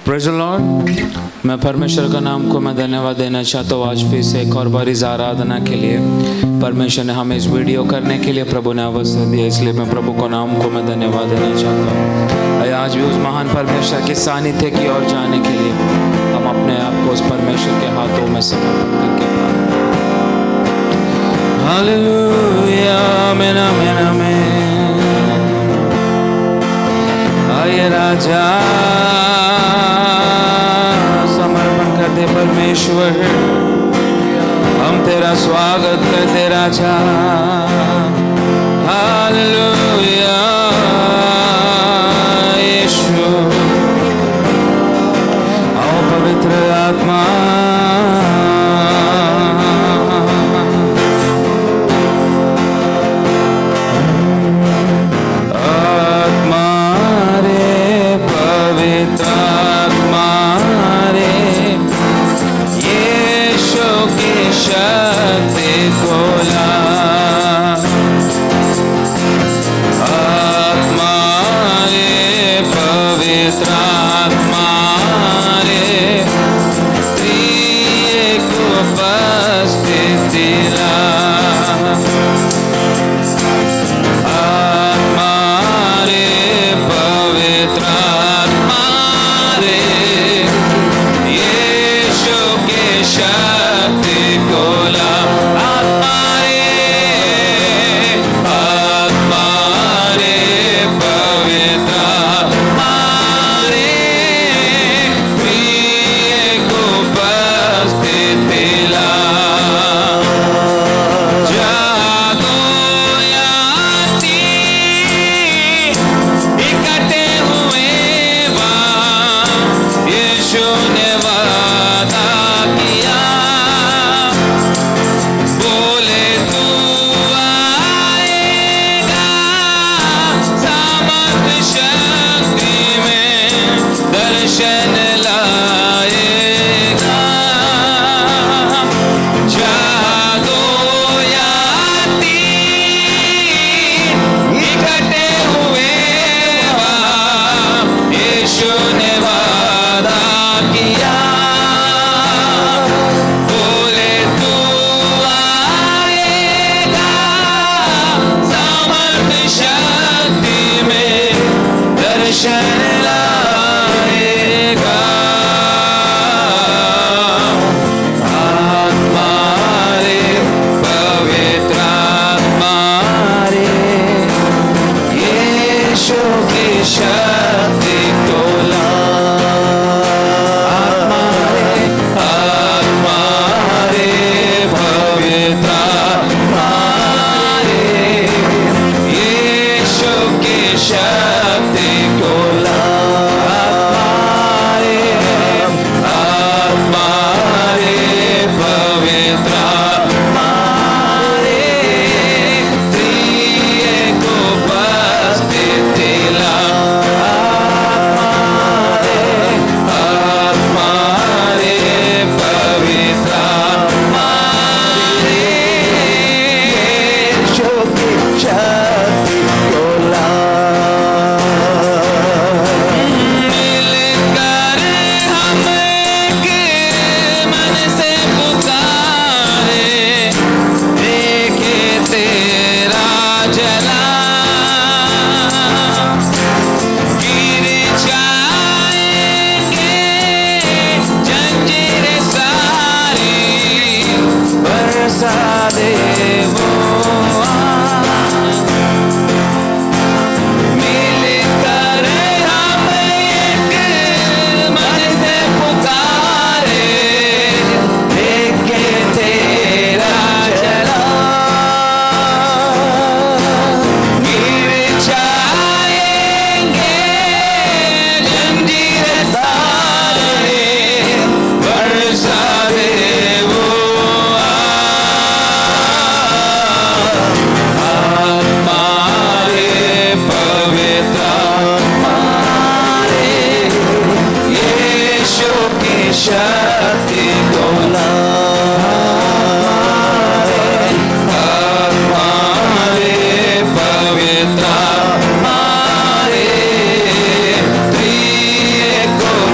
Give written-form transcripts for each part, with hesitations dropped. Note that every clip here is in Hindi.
Praise the Lord. मैं परमेश्वर का नाम को मैं धन्यवाद देना चाहता हूँ आज फिर से एक और बार इस आराधना के लिए। परमेश्वर ने हमें इस वीडियो करने के लिए प्रभु ने अवसर दिया, इसलिए मैं प्रभु को नाम को मैं धन्यवाद देना चाहता हूँ। आज भी उस महान परमेश्वर के सानिध्य की ओर जाने के लिए हम अपने आप को उस परमेश्वर के हाथों में समर्पित करके हालेलुया आमीन आमीन आमीन। आइए राजा समर्पण करते परमेश्वर, हम तेरा स्वागत करते राजा। हालेलुया यीशु। आओ पवित्र आत्मा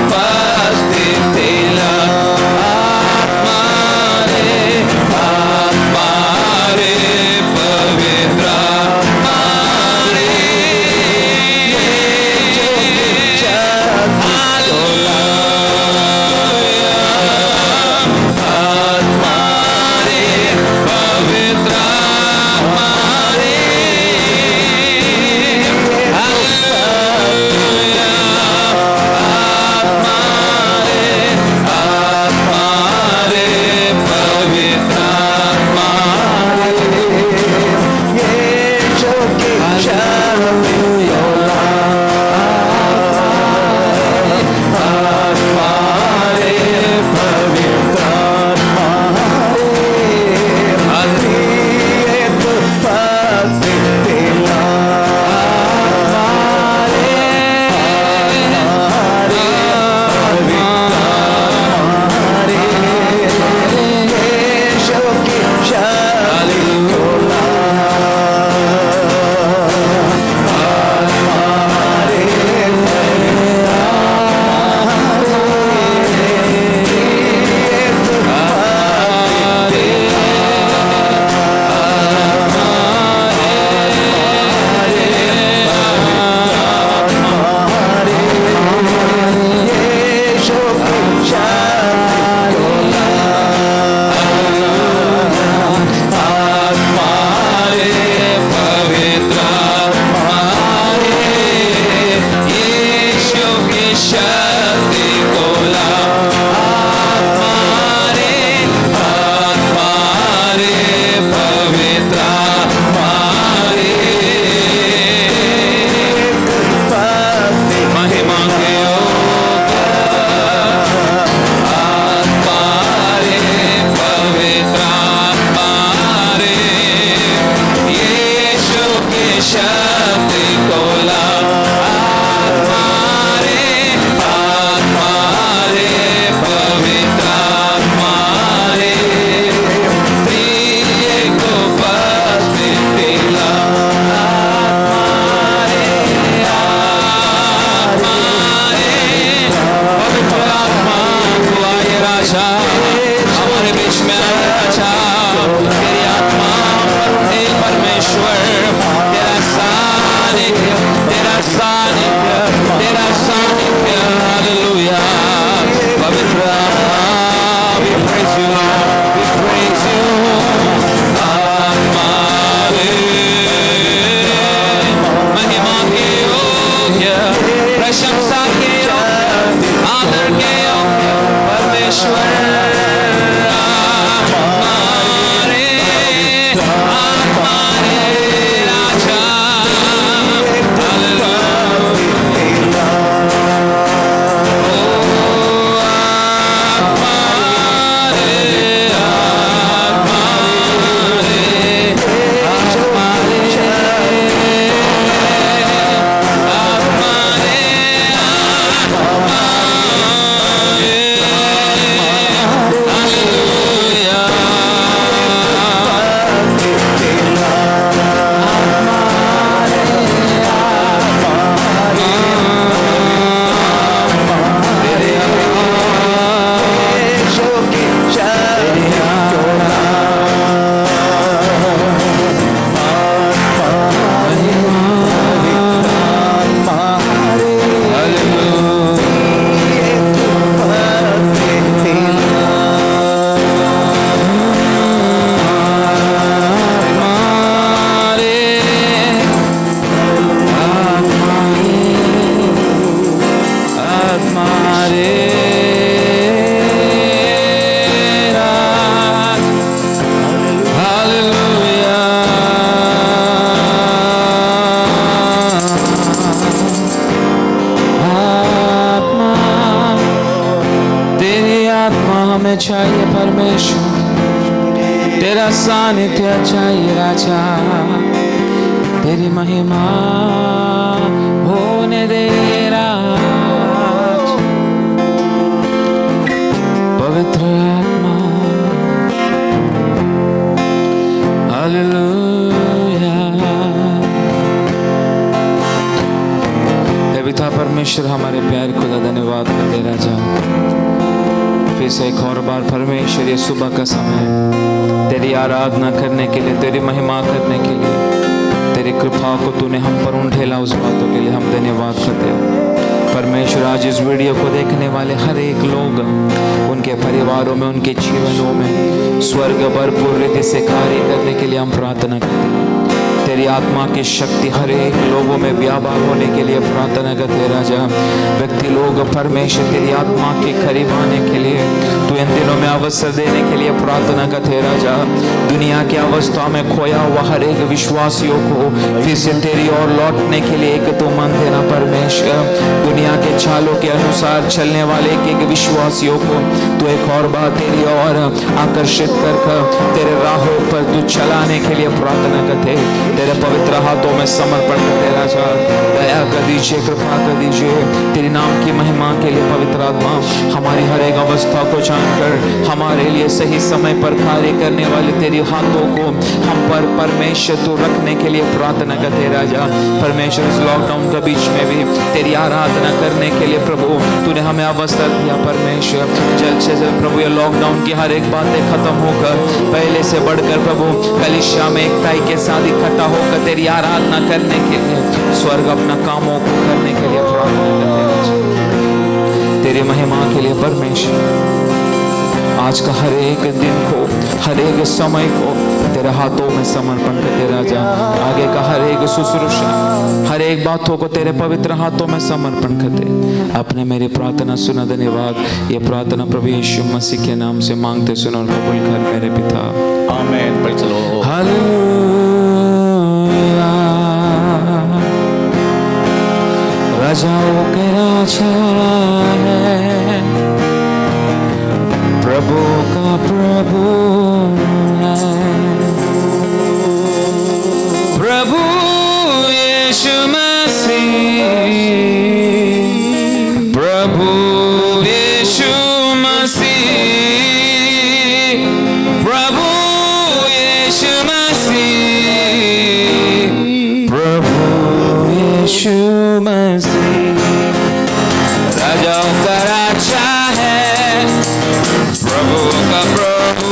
Papa आत्मा रे राज हालेलुया आत्मा तेरी आत्मा हमें चाहिए परमेश्वर तेरा सानिध्य चाहिए राजा तेरी महिमा होने दे राज पवित्र आत्मा हालेलुया हे पिता परमेश्वर हमारे प्यार खुदा धन्यवाद करते राजा फिर से एक और बार परमेश्वर ये सुबह का समय तेरी आराधना करने के लिए तेरी महिमा करने के लिए तेरी कृपा को तूने हम पर उंडेला उस बातों के लिए हम धन्यवाद करते हैं परमेश्वर आज इस वीडियो को देखने वाले हर एक लोग उनके परिवारों में उनके जीवनों में स्वर्ग भरपूर रीति से कार्य करने के लिए हम प्रार्थना करते हैं तेरी आत्मा की शक्ति हर एक लोगों में व्यापार होने के लिए प्रार्थना करते राजा व्यक्ति लोग परमेश्वर तेरी आत्मा के करीब आने के लिए तू इन दिनों में अवसर देने के लिए प्रार्थना करते राजा दुनिया की अवस्था में खोया हुआ हर एक विश्वासियों को फिर से तेरी ओर लौटने के लिए एक तो मन देना परमेश्वर दुनिया के चालों के अनुसार चलने वाले एक विश्वासियों को तू एक और बात तेरी ओर आकर्षित कर तेरे राहों पर तू चलाने के लिए प्रार्थना करते तेरे पवित्र हाथों में समर्पण करते राजा दया कर दीजिए कृपा कर दीजिए तेरे नाम की महिमा के लिए पवित्र आत्मा हमारी हर एक अवस्था को जानकर हमारे लिए सही समय पर कार्य करने वाले तेरे हाथों को हम पर परमेश्वर तू रखने के लिए प्रार्थना करते राजा परमेश्वर इस लॉकडाउन के बीच में भी तेरी आराधना करने के लिए प्रभु तूने हमें अवसर दिया परमेश्वर जल्द से जल्द प्रभु ये लॉकडाउन की हर एक बातें खत्म होकर पहले से बढ़कर प्रभु कलीसिया में एकताई के साथ इकट्ठा होकर तेरी आराधना करने के लिए स्वर्ग अपना कामों को करने के लिए प्रार्थना करते तेरी महिमा के लिए परमेश्वर आज का हर एक दिन को हर एक समय को तेरे हाथों में समर्पण करते राजा आगे का हर एक शुश्रूषा हर एक बातों को तेरे पवित्र हाथों में समर्पण करते अपने मेरी प्रार्थना सुना धन्यवाद ये प्रार्थना प्रभु यीशु मसीह के नाम से मांगते सुनो और कबूल कर मेरे पिता आमेन प्रेज़ द लॉर्ड हालेलुया राजाओं के राजा है प्रभु का प्रभु है प्रभु यीशु मसीह प्रभु यीशु मसीह प्रभु यीशु मसीह प्रभु यीशु मसीह राजाओं का राजा है प्रभु का प्रभु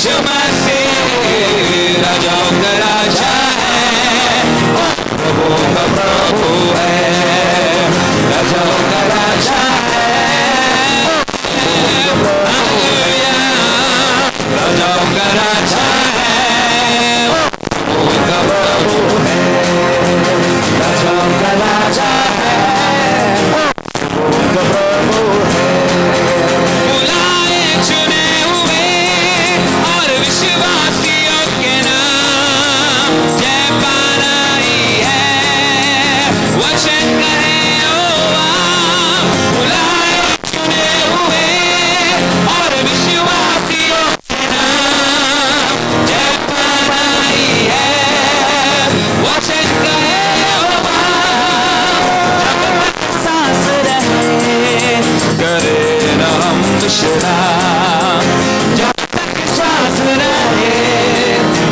यीशु मसीह राजाओं का राजा है, प्रभु का प्रभु है, राजाओं का राजा है, हालेलुया, राजाओं का राजा है, प्रभु का प्रभु है, राजाओं का राजा है, प्रभु का प्रभु है। बुलाए चुने हुए और विश्वासियों के नाम जय पाना ही है, वचन कहे यहोवा। बुलाए चुने हुए और विश्वासियों के नाम जय पाना ही है, वचन कहे यहोवा। जब तक सांस रहे करे न हम विश्राम, जब तक सांस रहे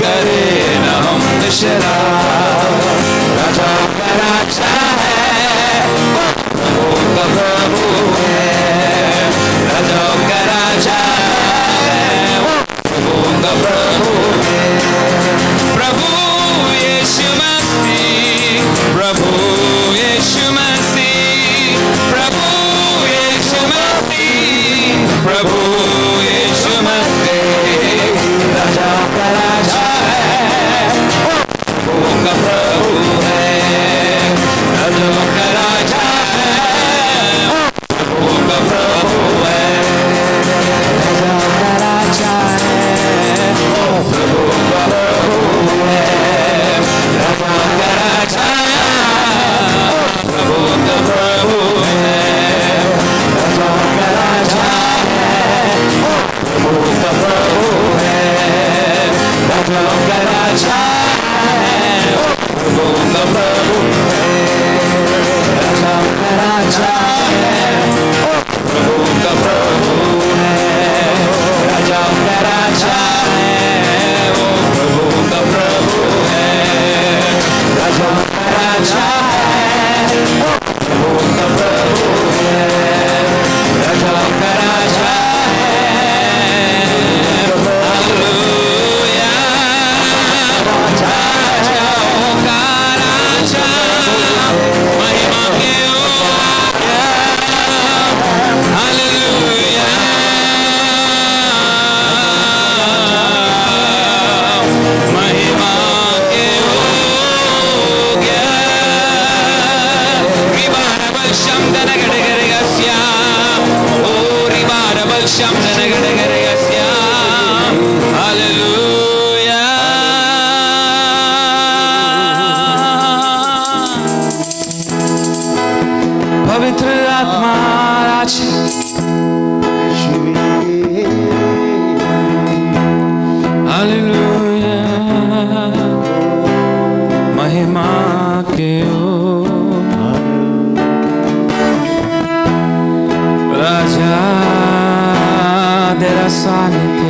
करे न हम विश्राम, राजाओं का राजा है, प्रभु का प्रभु है, राजाओं का राजा है, प्रभु का प्रभु है। प्रभु यीशु मसीह, प्रभु यीशु मसीह, प्रभु यीशु मसीह, प्रभु यीशु मसीह, राजाओं का राजा है, प्रभु का प्रभु है, राजाओं का राजा है, प्रभु का प्रभु है, राजाओं का राजा है, प्रभु का प्रभु है, राजाओं का राजा है, प्रभु का प्रभु है, राजाओं का राजा है, प्रभु का प्रभु है, राजाओं का राजा है, प्रभु का प्रभु है, राजाओं का राजा है, प्रभु का प्रभु है, राजाओं का राजा है, वो प्रभु का प्रभु है, राजाओं का राजा है, प्रभु का प्रभु है, राजाओं का राजा है, हालेलुया, राजाओं का राजा, महिमा के योग्य, हालेलुया, महिमा के योग्य, रिबारबल शब्द नगडगरगस्या, ओ रिबारबल शब्द नगडगरगस्या, हालेलुया। पवित्र आत्मा आज हालेलुया, महिमा के राजा तेरा सानिध्य,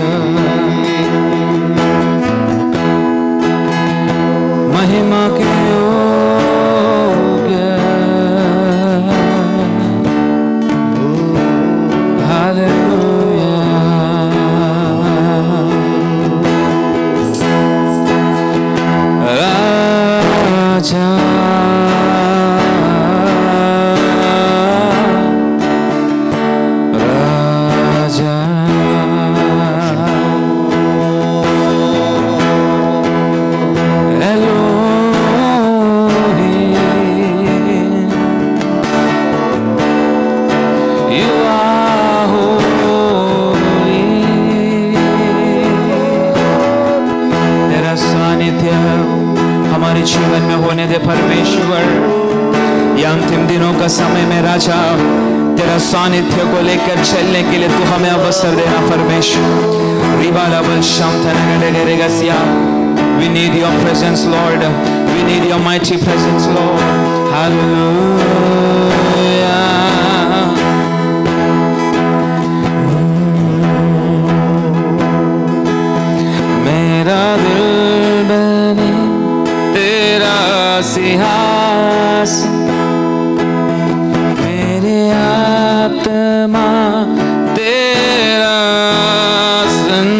महिमा के योग्य, hallelujah, Raja Raja Elohim, you are holy, तेरा सानिध्य हमारे जीवन में होने दे परमेश्वर। ये अंतिम दिनों का समय में राजा तेरा सानिध्य को लेकर चलने के लिए तू हमें अवसर देना परमेश्वर। रिबालाबल शांतनगडगरगस्या, we need your presence Lord, we need your mighty presence Lord, hallelujah। मेरा दिल बने तेरा सिंहासन, मेरे आत्मा तेरा आसन,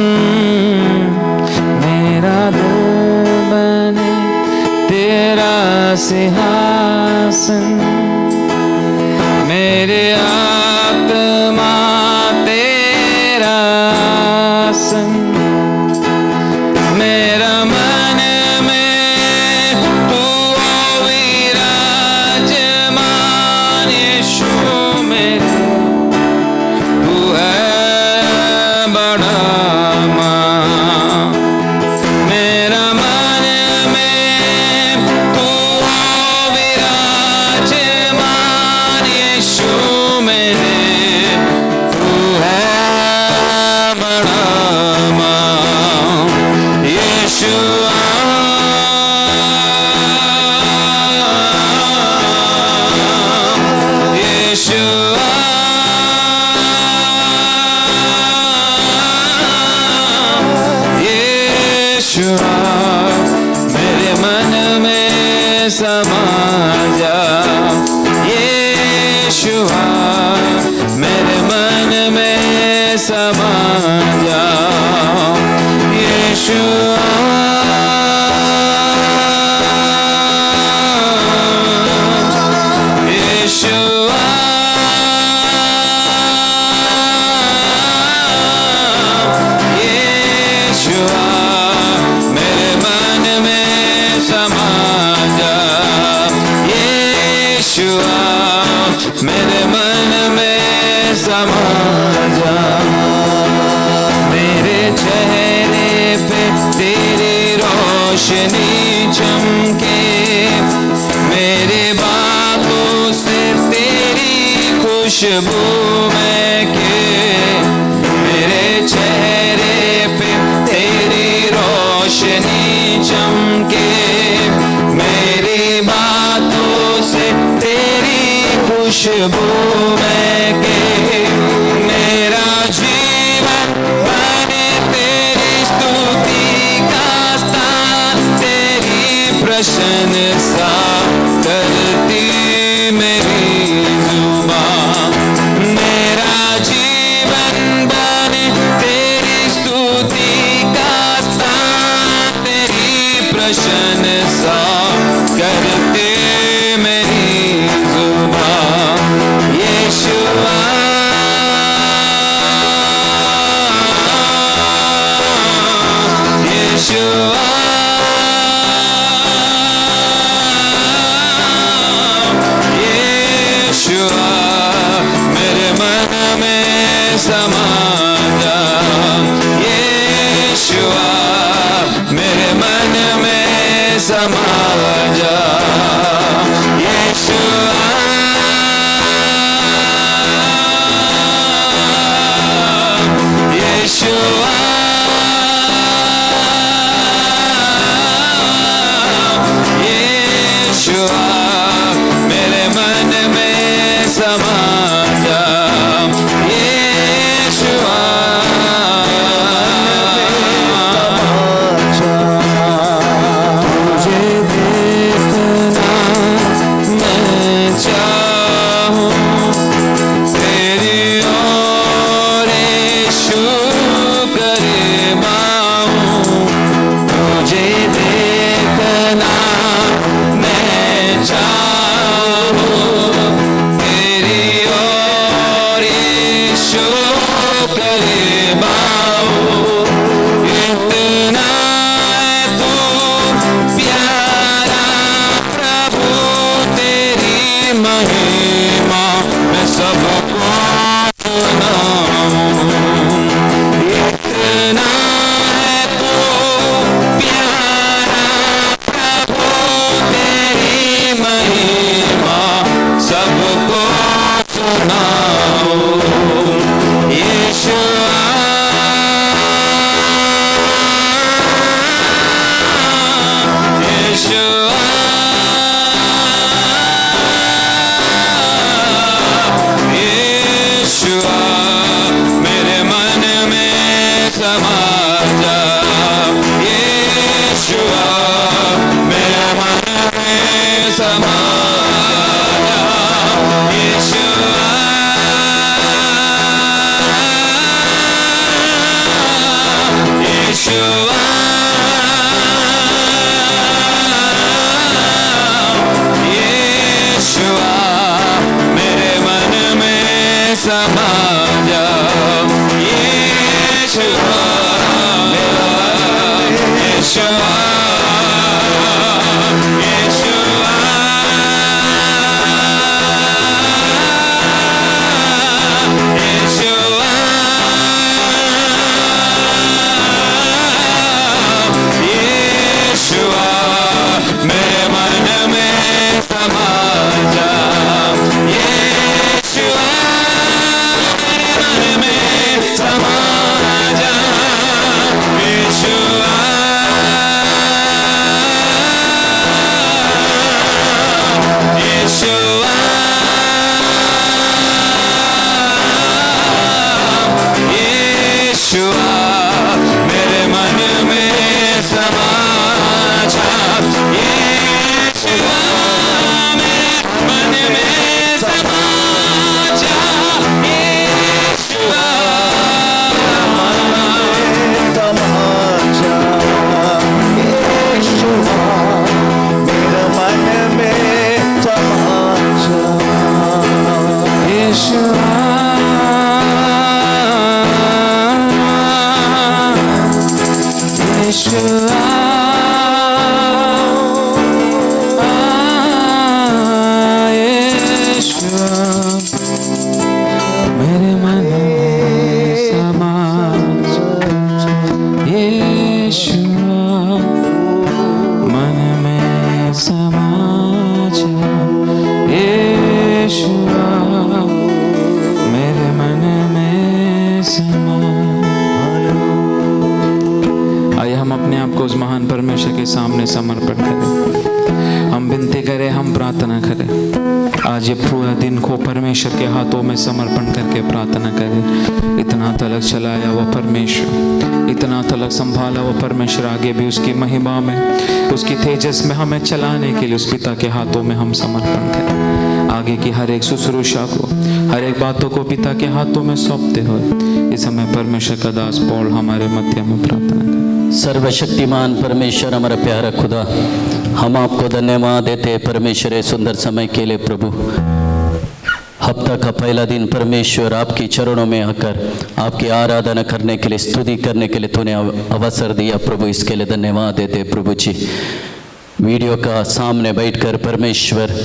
सिंहासन, मेरे आत्मा तेरा आसन, मेरा मन में तू विराजमान यीशु मेरे, तू है बड़ा मां। मेरा मन में तू विराजमान यीशु मेरे, तू है बड़ा मां। यीशु यीशुआ मेरे मन में समा जा, यीशुआ मेरे मन में समा जा, यीशुआ यीशुआ यीशुआ मेरे मन में समा जा, यीशुआ मेरे मन में समा जा। मेरे चेहरे पे तेरी रोशनी चमके, मेरे बातों से तेरी खुशबू महके, मेरे चेहरे पे तेरी रोशनी चमके, मेरी बातों से तेरी खुशबू महके, मेरा जीवन बने तेरी स्तुति का स्थान, तेरी प्रशंसा करती मेरी जुबान, मेरा जीवन बने तेरी स्तुति का स्थान, तेरी प्रशंसा करते मेरी जुबान। यीशुआ यीशुआ यीशुआ मेरे मन में समा जा, यीशुआ मेरे मन में समा जा, यीशुआ यीशुआ यीशुआ मेरे मन में समा जा, यीशुआ तुझे देखना मैं चाहूं, तेरी ओर यीशु करीब आऊं, तुझे देखना मैं चाहूं, तेरी ओर यीशु करीब आऊं, इतना है तू प्यारा प्रभु, तेरी महिमा मैं सबको सुनाऊं, इतना है तू प्यारा प्रभु, तेरी महिमा सबको सुनाऊं, यीशुआ यीशुआ यीशुआ मेरे मन में समा जा, यीशुआ मेरे मन में समा जा, यीशुआ यीशुआ आइए हम अपने आप को उस महान परमेश्वर के सामने समर्पण करें, हम विनती करें, हम प्रार्थना करें। आज ये पूरा दिन को परमेश्वर के हाथों में समर्पण करके प्रार्थना करें। इतना तलक चलाया वो परमेश्वर, इतना तलक संभाला वो परमेश्वर, आगे भी उसकी महिमा में, उसकी तेजस में हमें चलाने के लिए उस पिता के हाथों में हम समर्पण करें। आगे की हर एक शुश्रूषा को, हर एक बातों को पिता के हाथों में सौंपते हुए इस समय परमेश्वर का दास पौल हमारे मध्य में प्रार्थना करें। सर्वशक्तिमान परमेश्वर, हमारा प्यारा खुदा, हम आपको धन्यवाद देते हैं परमेश्वर इस सुंदर समय के लिए। प्रभु, हफ्ता का पहला दिन परमेश्वर आपकी चरणों में आकर आपकी आराधना करने के लिए, स्तुति करने के लिए तूने अवसर दिया प्रभु, इसके लिए धन्यवाद देते प्रभु जी। वीडियो का सामने बैठकर परमेश्वर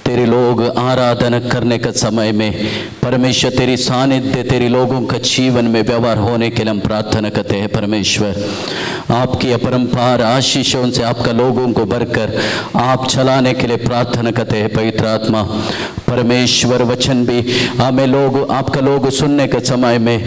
तेरे लोग आराधना करने का समय में परमेश्वर तेरी सानिध्य तेरे लोगों का जीवन में व्यवहार होने के लिए हम प्रार्थना करते हैं परमेश्वर। आपकी अपरंपार आशीषों से आपका लोगों को भरकर आप चलाने के लिए प्रार्थना करते हैं पवित्र आत्मा। परमेश्वर वचन भी हमें लोग आपका लोग सुनने के समय में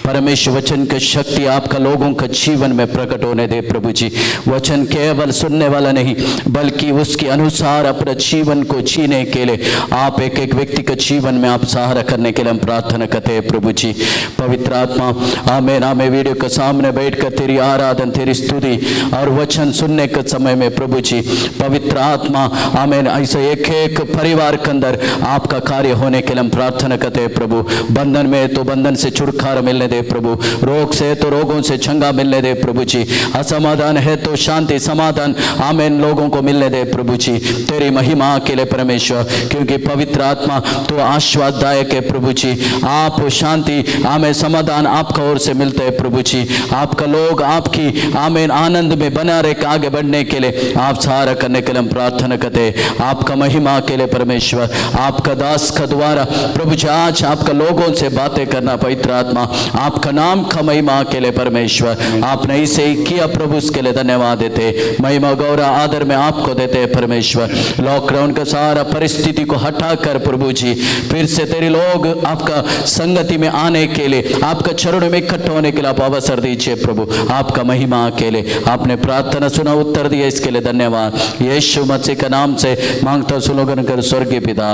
परमेश्वर वचन की शक्ति आपका लोगों का जीवन में प्रकट होने दे प्रभु जी। वचन केवल सुनने वाला नहीं बल्कि उसके अनुसार अपने जीवन को जीने के लिए आप एक एक व्यक्ति के जीवन में आप सहारा करने के लिए हम प्रार्थना करते हैं प्रभु जी। पवित्र आत्मा, आमेन आमेन। वीडियो के सामने बैठकर तेरी आराधना, तेरी स्तुति और वचन सुनने के समय में प्रभु जी, पवित्र आत्मा आमेन, ऐसे एक एक परिवार के अंदर आपका कार्य होने के लिए हम प्रार्थना करते हैं प्रभु। बंधन में तो बंधन से छुटकारा मिलने दे प्रभु, रोग से तो रोगों से चंगा मिलने दे प्रभु जी, असमाधान है तो शांति समाधान आमेन लोगों को मिलने दे प्रभु जी। तेरी महिमा के लिए परमेश्वर, क्योंकि पवित्र आत्मा तो आशीर्वाददायक है प्रभु जी। आप शांति आमेन समाधान आपका ओर से मिलते हैं प्रभु जी। आपका लोग आपकी आमेन आनंद में बना रहे आगे बढ़ने के लिए आप सहारा करने के लिए हम प्रार्थना करते हैं। आपका महिमा के लिए परमेश्वर, आपका दास का द्वारा प्रभु जी आज आपका लोगों से बातें करना पवित्र आत्मा, आपका नाम का महिमा के लिए परमेश्वर। आपने इसे ही किया प्रभु, उसके लिए धन्यवाद देते, महिमा गौरव आदर में आपको देते हैं परमेश्वर। लॉकडाउन का सारा परिस्थिति को हटाकर प्रभु जी फिर से तेरे लोग आपका संगति में आने के लिए, आपका चरणों में इकट्ठा होने के लिए आप अवसर दीजिए प्रभु। आपका महिमा के लिए आपने प्रार्थना सुना, उत्तर दिया, इसके लिए धन्यवाद। यीशु मसीह के नाम से मांगता सुनोगन कर स्वर्गीय पिता,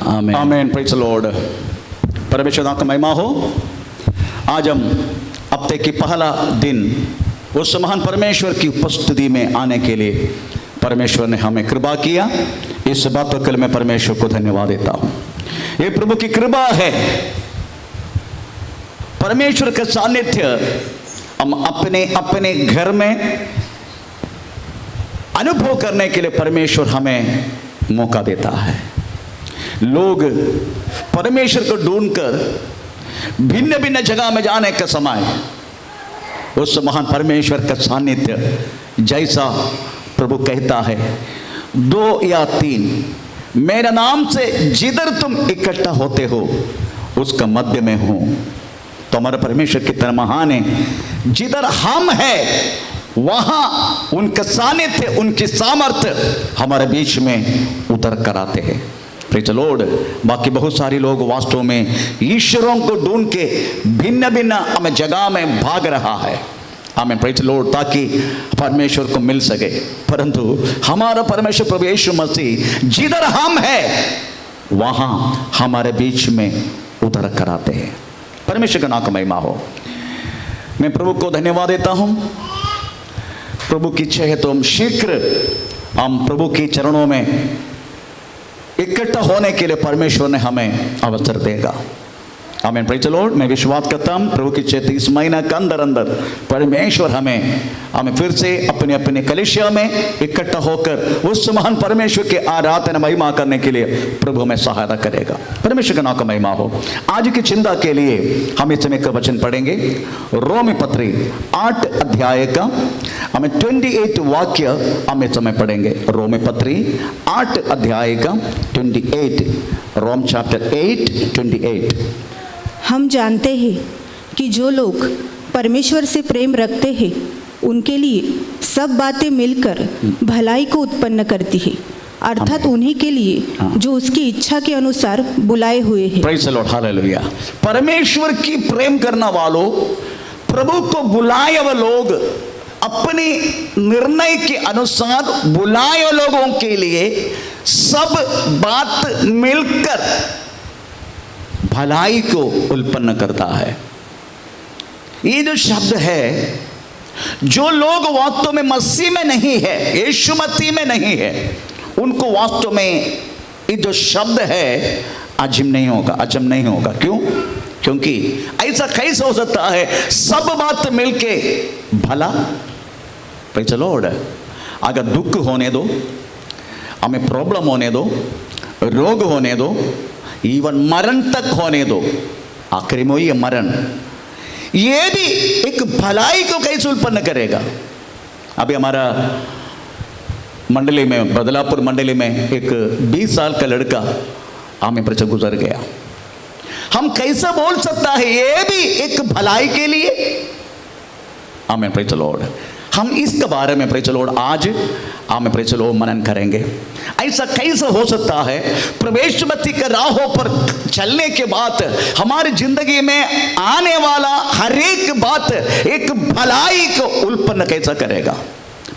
आमीन आमीन। Praise the Lord. परमेश्वर का महिमा हो। आज हम हफ्ते की पहला दिन उस महान परमेश्वर की उपस्थिति में आने के लिए परमेश्वर ने हमें कृपा किया। इस बात के लिए मैं परमेश्वर को धन्यवाद देता हूँ। ये प्रभु की कृपा है। परमेश्वर का सानिध्य हम अपने अपने घर में अनुभव करने के लिए परमेश्वर हमें मौका देता है। लोग परमेश्वर को ढूंढकर भिन्न भिन्न जगह में जाने का समय उस महान परमेश्वर का सानिध्य, जैसा प्रभु कहता है 2 या 3 मेरा नाम से जिधर तुम इकट्ठा होते हो उसका मध्य में हूं। तो हमारा परमेश्वर कितना महान है। जिधर हम हैं वहां उनका सानिध्य, उनकी सामर्थ्य हमारे बीच में उतर कर आते हैं। Praise the Lord. बाकी बहुत सारे लोग वास्तव में ईश्वरों को ढूंढ के भिन्न भिन्न हमें जगह में भाग रहा है। आमीन। प्रेज द लॉर्ड, ताकि परमेश्वर को मिल सके। परंतु हमारा परमेश्वर प्रभु यीशु मसीह जिधर हम हैं वहां हमारे बीच में उतर कर आते हैं। परमेश्वर का नाम का महिमा हो। मैं प्रभु को धन्यवाद देता हूं। प्रभु की इच्छा है तो हम शीघ्र हम प्रभु के चरणों में इकट्ठा होने के लिए परमेश्वर ने हमें अवसर देगा। आमीन। Praise the Lord. मैं विश्वास करता हूं प्रभु की इच्छा इस महीना के अंदर अंदर परमेश्वर हमें फिर से अपने अपने कलीसिया में इकट्ठा होकर उस महान परमेश्वर के आराधना महिमा करने के लिए प्रभु हमें सहायता करेगा। परमेश्वर का नाम का महिमा हो। आज की चिंता के लिए हम इस समय का वचन पढ़ेंगे। रोमी पत्री 8 अध्याय का हमें 28 वाक्य हम इस समय पढ़ेंगे। रोमी पत्री 8 अध्याय का 28, रोम चैप्टर 8 28। हम जानते हैं कि जो लोग परमेश्वर से प्रेम रखते हैं उनके लिए सब बातें मिलकर भलाई को उत्पन्न करती है। अर्थात उन्हीं के लिए जो उसकी इच्छा के अनुसार बुलाए हुए हैं। Praise the Lord, hallelujah. परमेश्वर की प्रेम करने वालों, प्रभु को बुलाए हुए लोग अपने निर्णय के अनुसार बुलाए हुए लोगों के लिए सब बात मिलकर भलाई को उत्पन्न करता है। ये जो शब्द है, जो लोग वास्तव में मसीह में नहीं है, यीशु मसीह में नहीं है, उनको वास्तव में ये जो शब्द है अजीब नहीं होगा। क्यों? क्योंकि ऐसा कैसे हो सकता है सब बात मिलके भला? Praise the Lord. अगर दुख होने दो, हमें प्रॉब्लम होने दो, रोग होने दो, इवन मरण तक होने दो, आखिरी में ये मरण, ये भी एक भलाई को कैसे उत्पन्न करेगा? अभी हमारा मंडली में, बदलापुर मंडली में एक 20 साल का लड़का हमें पर गुजर गया। हम कैसा बोल सकता है ये भी एक भलाई के लिए? आमीन, प्रेज़ द लॉर्ड। हम इसके बारे में प्रेज़ द लॉर्ड आज हमें प्रेज़ द लॉर्ड मनन करेंगे। ऐसा कैसे हो सकता है प्रवेश मसीह के राहों पर चलने के बाद हमारी जिंदगी में आने वाला हर एक बात एक भलाई को उत्पन्न कैसा करेगा?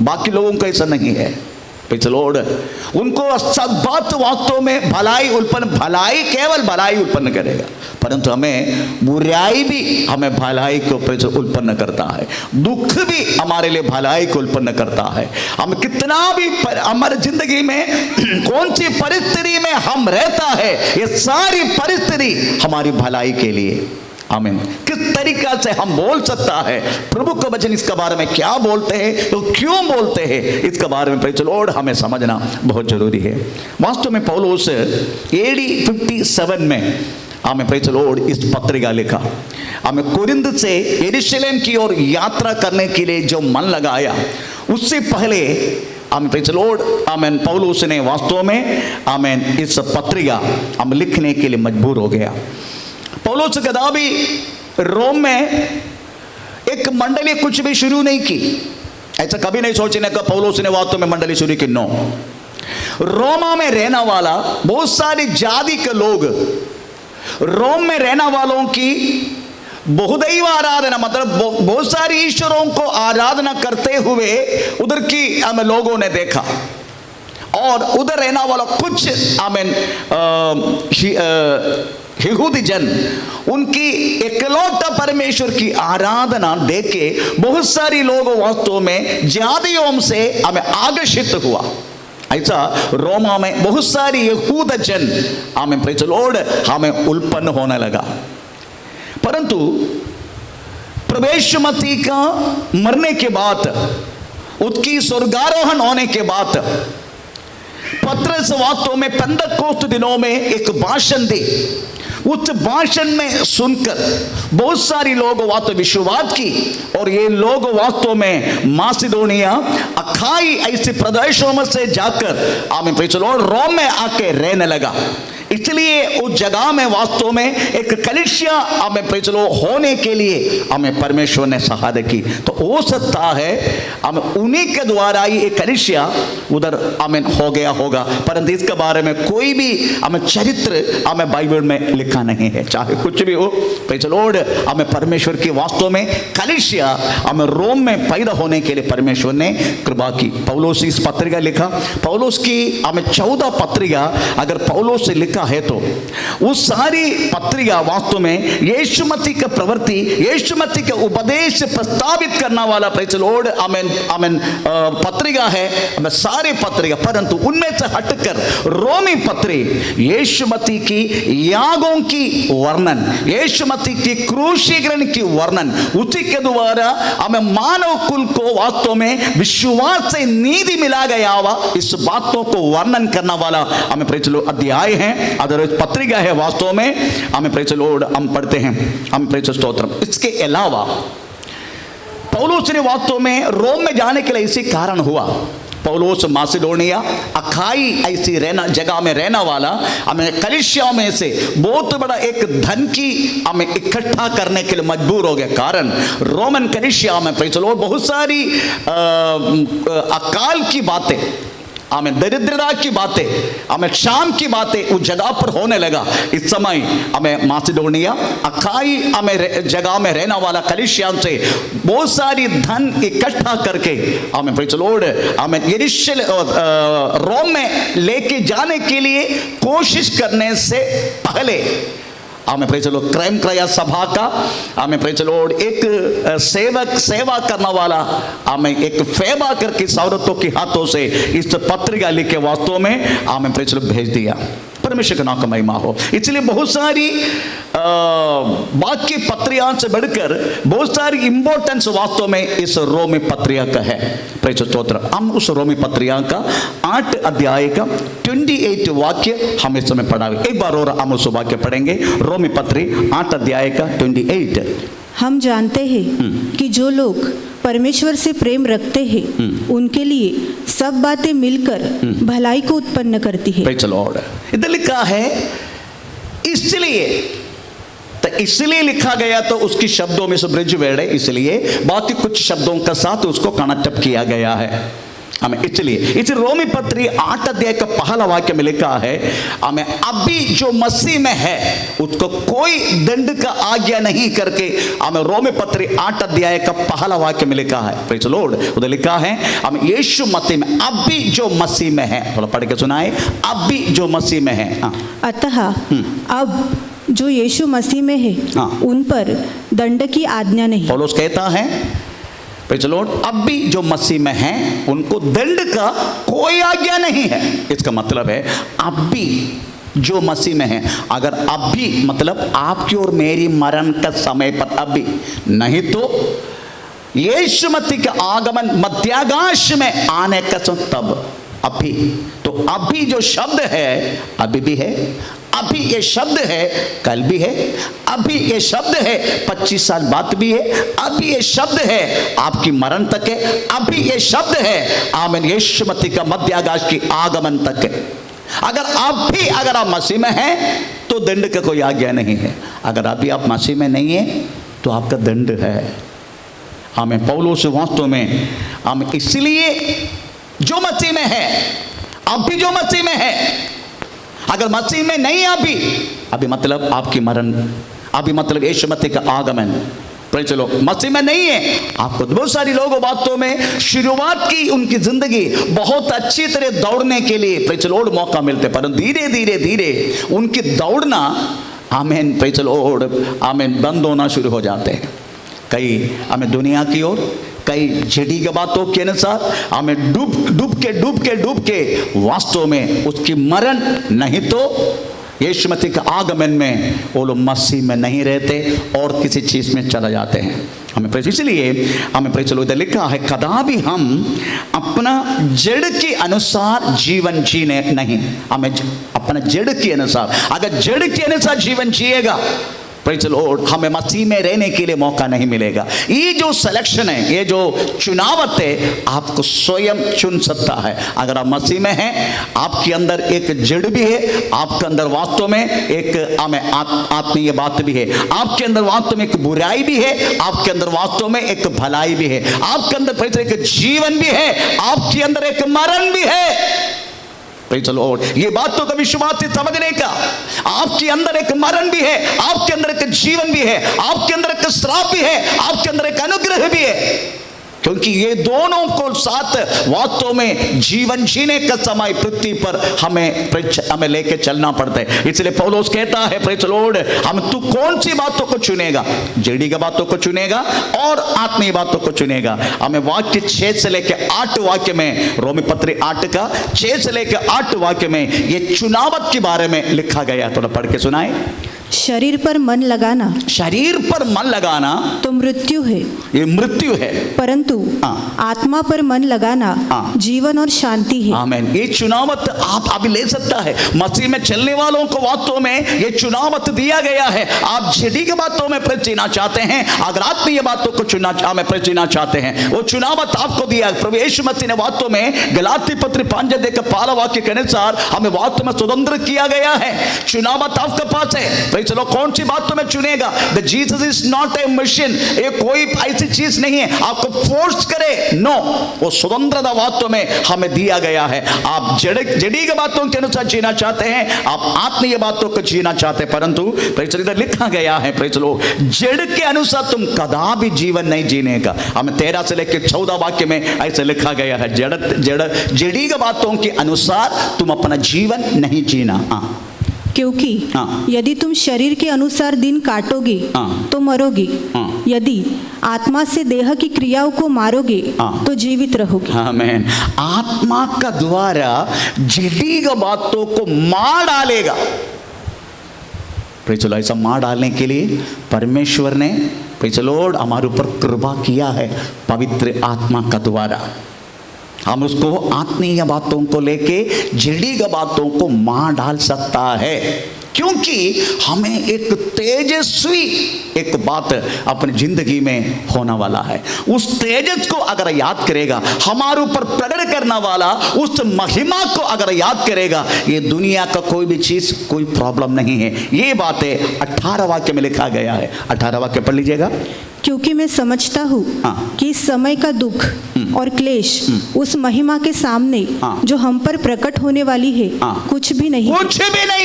बाकी लोगों को ऐसा नहीं है। Praise the Lord. उनको सब बात वास्तव में भलाई केवल भलाई उत्पन्न करेगा, परंतु हमें बुराई भी हमें भलाई को उत्पन्न करता है। दुख भी हमारे लिए भलाई को उत्पन्न करता है। हम कितना भी हमारे जिंदगी में कौन सी परिस्थिति में हम रहता है, ये सारी परिस्थिति हमारी भलाई के लिए। आमीन। किस तरीका से हम बोल सकता है प्रभु का वचन इसके बारे में क्या बोलते हैं, तो क्यों बोलते हैं, इसके बारे में प्रेज़ द लॉर्ड हमें समझना बहुत जरूरी है। वास्तव में पौलुस AD 57 में हमें प्रेज़ द लॉर्ड इस पत्रिका लिखा। हमें कोरिन्थ से यरूशलेम की ओर यात्रा करने के लिए जो मन लगाया, उससे पहले हमें प्रेज़ द लॉर्ड आमीन पौलुस ने वास्तव में आमीन इस पत्रिका हम लिखने के लिए मजबूर हो गया। पौलुस कदापि रोम में एक मंडली कुछ भी शुरू नहीं की। ऐसा कभी नहीं सोचने का पौलुस ने वास्तव में मंडली शुरू की। नो, रोमा में रहने वाला बहुत सारी जाति के लोग, रोम में रहने वालों की बहुदैव आराधना, मतलब बहुत सारी ईश्वरों को आराधना करते हुए उधर की हमें लोगों ने देखा। और उधर रहने वाला कुछ आमीन यहूदी जन उनकी एकलौता परमेश्वर की आराधना देखे बहुत सारी लोग वास्तव में जातियों से हमें आकर्षित हुआ। ऐसा रोमा में बहुत सारी यहूद जन हमें प्रेज़ द लॉर्ड हमें उत्पन्न होने लगा। परंतु प्रवेश मसीह का मरने के बाद, उसकी स्वर्गारोहण होने के बाद पतरस वास्तव में पेंतकोस्त दिनों में एक भाषण दी। उस भाषण में सुनकर बहुत सारी लोग वास्तव विश्वास की, और ये लोग वास्तव में मासिदोनिया, अखाई ऐसे प्रदेशों में से जाकर आमीन प्रेज़ द लॉर्ड रोम में आके रहने लगा। इसलिए उस जगह में वास्तव में एक कलीसिया हमें प्रेज़ द लॉर्ड होने के लिए हमें परमेश्वर ने सहायता की। तो हो सकता है हमें उन्हीं के द्वारा ही एक कलीसिया उधर हमें हो गया होगा, परंतु इसके बारे में कोई भी हमें चरित्र हमें बाइबल में लिखा नहीं है। चाहे कुछ भी हो, प्रेज़ द लॉर्ड हमें परमेश्वर की वास्तव में कलीसिया हमें रोम में पैदा होने के लिए परमेश्वर ने कृपा की। पौलुस इस पत्रिका लिखा। पौलुस की हमें 14 पत्रिका अगर पौलुस से लिखा है तो उस सारी पत्रिका वास्तव में यीशु मसीह का प्रवृत्ति, यीशु मसीह के उपदेश प्रस्तावित करने वाला प्रेज़ द लॉर्ड आमीन आमीन पत्रिका है, हमें सारे पत्रिका। परंतु उनमें से हटकर रोमी पत्री यीशु मसीह की यागों की वर्णन, यीशु मसीह की क्रूसीकरण की वर्णन, उसी के द्वारा हमें मानव कुल को वास्तव में विश्वास से नीति मिला गया हुआ इस बातों को वर्णन करने वाला हमें प्रेज़ द लॉर्ड अध्याय है, अदरवाइज पत्रिका है। वास्तव में हमें प्रेज़ द लॉर्ड हम पढ़ते हैं, हम प्रेज़ स्तोत्रम। इसके अलावा पौलुस ने वास्तव में रोम में जाने के लिए इसी कारण हुआ। पौलुस मासिडोनिया, अखाई ऐसी जगह में रहने वाला हमें कलीसिया में से बहुत बड़ा एक धन की हमें इकट्ठा करने के लिए मजबूर हो गया। कारण रोमन कलीसिया में प्रेज़ द लॉर्ड बहुत सारी अकाल की बातें, हमें दरिद्रता की बातें, हमें शाम की बातें उस जगह पर होने लगा। इस समय हमें मासिडोनिया अखाई हमें जगह में रहने वाला कलीसियान से बहुत सारी धन इकट्ठा करके हमें प्रेज़ द लॉर्ड हमें यरूशलेम रोम में लेके जाने के लिए कोशिश करने से पहले हमें प्रेज़ द लॉर्ड क्रैम क्रया सभा का हमें प्रेज़ द लॉर्ड एक सेवा करने वाला हमें एक फेबा करके औरतों के हाथों से इस पत्रिका लिख के वास्तव में हमें प्रेज़ द लॉर्ड भेज दिया। परमेश्वर का नाम का महिमा हो। इसलिए बहुत सारी बाकी पत्रिका से बढ़कर बहुत सारी इंपॉर्टेंस वास्तव में इस रोमी पत्रिका का है। प्रेज़ स्तोत्र। हम उस रोमी पत्रिका का 8 अध्याय का 28 वाक्य हम इस समय पढ़ा। एक बार और हम उस वाक्य पढ़ेंगे। रोमी पत्री 8 अध्याय का 28। हम जानते हैं कि जो लोग परमेश्वर से प्रेम रखते हैं उनके लिए सब बातें मिलकर भलाई को उत्पन्न करती है। Praise the Lord. इधर लिखा है इसलिए, तो इसलिए लिखा गया तो उसकी शब्दों में से ब्रिज वेड़ है, इसलिए बाकी कुछ शब्दों का साथ उसको कनेक्ट किया गया है हमें। इसलिए इस रोमी पत्री 8 अध्याय का पहला वाक्य में लिखा है हमें अभी जो मसीह में है उसको कोई दंड का आज्ञा नहीं करके, हमें रोमी पत्री 8 अध्याय का पहला वाक्य में लिखा है। Praise the Lord. उधर लिखा है हमें यीशु मसीह में अभी जो मसीह में है, थोड़ा पढ़ के सुनाए, अभी जो मसीह में है। अतः अब जो यीशु मसीह में है उन पर दंड की आज्ञा नहीं। पौलुस कहता है प्रेज़ द लॉर्ड अब भी जो मसीह में हैं उनको दंड का कोई आज्ञा नहीं है। इसका मतलब है अब भी जो मसीह में है, अगर अब भी मतलब आपकी और मेरी मरण का समय पर अभी नहीं तो यीशु मसीह का आगमन मध्याकाश में आने का तब अभी। तो अभी जो शब्द है अभी भी है, अभी ये शब्द है कल भी है, अभी ये शब्द है 25 साल बाद भी है, अभी ये शब्द है आपकी मरण तक है, अभी ये शब्द है आमीन यीशु मसीह का मध्याकाश की आगमन तक है। अगर आप मसीह में हैं तो दंड का कोई आज्ञा नहीं है। अगर अभी आप मसीह में नहीं है तो आपका दंड है। हमें पौलुस वास्तव में हम इसलिए जो मसीह में है, अभी जो मसीह में है, अगर मसीह में नहीं अभी मतलब आपकी मरण, अभी मतलब यीशु मसीह का आगमन। Praise the Lord. मसीह में नहीं है आपको बहुत सारी लोग वास्तव में शुरुआत की उनकी जिंदगी बहुत अच्छी तरह दौड़ने के लिए प्रेज़ द लॉर्ड मौका मिलते, पर धीरे उनकी दौड़ना आमीन प्रेज़ द लॉर्ड आमीन बंद होना शुरू हो जाते हैं। कई हमें दुनिया की ओर, कई जड़ी की बातों के अनुसार हमें डूब के वास्तव में उसकी मरण नहीं तो यीशु मसीह के आगमन में वो लोग मसीह में नहीं रहते और किसी चीज़ में चला जाते हैं। हमें इसलिए हमें प्रेज़ द लॉर्ड लिखा है कदापि हम अपना जड़ के अनुसार जीवन जीने नहीं, हमें अपना जड़ के अनुसार, अगर जड़ के अनुसार जीवन जिएगा प्रेज़ द लॉर्ड हमें मसीह में रहने के लिए मौका नहीं मिलेगा। ये जो सिलेक्शन है, ये जो चुनावत है, आपको स्वयं चुन सकता है। अगर आप मसीह में हैं, आपके अंदर एक जड़ भी है, आपके अंदर वास्तव में एक आत्मीय बात भी है, आपके अंदर वास्तव में एक बुराई भी है, आपके अंदर वास्तव में एक भलाई भी है, आपके अंदर प्रेज़ एक जीवन भी है, आपके अंदर एक मरण भी है। Praise the Lord. ये बातों का विश्वास से समझने का, आपके अंदर एक मरण भी है, आपके अंदर एक जीवन भी है, आपके अंदर एक श्राप भी है, आपके अंदर एक अनुग्रह भी है, क्योंकि ये दोनों को साथ वास्तव में जीवन जीने का समय पृथ्वी पर हमें लेके चलना पड़ता है। इसलिए पौलुस कहता है प्रेज़ द लॉर्ड हम तू कौन सी बातों को चुनेगा, जड़ी की बातों को चुनेगा और आत्मीय बातों को चुनेगा। हमें वाक्य 6 से लेकर 8 वाक्य में, रोमी पत्री 8 का 6 से लेकर 8 वाक्य में ये चुनावत के बारे में लिखा गया। थोड़ा पढ़ के सुनाए। शरीर पर मन लगाना, शरीर पर मन लगाना तो मृत्यु है, ये मृत्यु है, परंतु आत्मा पर मन लगाना जीवन और शांति है। आमीन। ये चुनावत आप अभी ले सकता है। मसीह में चलने वालों को वास्तव में ये चुनावत दिया गया है। आप जड़ी के बातों में जीना चाहते हैं, अगर आत्मीय बातों को जीना चाहते हैं, वो चुनावत आपको दिया। प्रभु यीशु मसीह ने वास्तव में गलाती पत्र 5 अध्याय के 12 वाक्य के अनुसार हमें वास्तव में स्वतंत्र किया गया है। चुनावत आपके पास है। प्रेज़ द लॉर्ड, कौन सी बात तुम्हें चुनेगा? The Jesus is not a machine, ये कोई ऐसी चीज नहीं है आपको फोर्स करे, नो, वो स्वतंत्रता बातों में हमें दिया गया है। आप जड़ी के बातों के अनुसार जीना चाहते हैं, आप आत्मीय बातों को जीना चाहते हैं, परंतु प्रेज़ द लॉर्ड लिखा गया है, प्रेज़ द लॉर्ड, जड़ के अनुसार तुम कदापि जीवन नहीं जीने का। हमें 13 से लेकर 14 वाक्य में ऐसे लिखा गया है, जड़ी के बातों के अनुसार तुम अपना जीवन नहीं जीना। क्योंकि यदि तुम शरीर के अनुसार दिन काटोगे तो मरोगे, यदि आत्मा से देह की क्रियाओं को मारोगे तो जीवित रहोगे। आमीन। आत्मा का द्वारा जड़ी की बातों को मार डालेगा। प्रेज़ द लॉर्ड, ऐसा मार डालने के लिए परमेश्वर ने, प्रेज़ द लॉर्ड, हमारे ऊपर कृपा किया है पवित्र आत्मा का द्वारा। हम उसको आत्मीय बातों को लेके जड़ी की बातों को मार डाल सकता है, क्योंकि हमें एक तेजस्वी एक बात अपनी जिंदगी में होने वाला है। उस तेजस को अगर याद करेगा, हमारे ऊपर प्रकट करने वाला उस महिमा को अगर याद करेगा, ये दुनिया का कोई भी चीज कोई प्रॉब्लम नहीं है। ये बातें 18 वाक्य में लिखा गया है, 18 वाक्य पढ़ लीजिएगा। क्योंकि मैं समझता हूँ कि इस समय का दुख और क्लेश उस महिमा के सामने जो हम पर प्रकट होने वाली है कुछ भी नहीं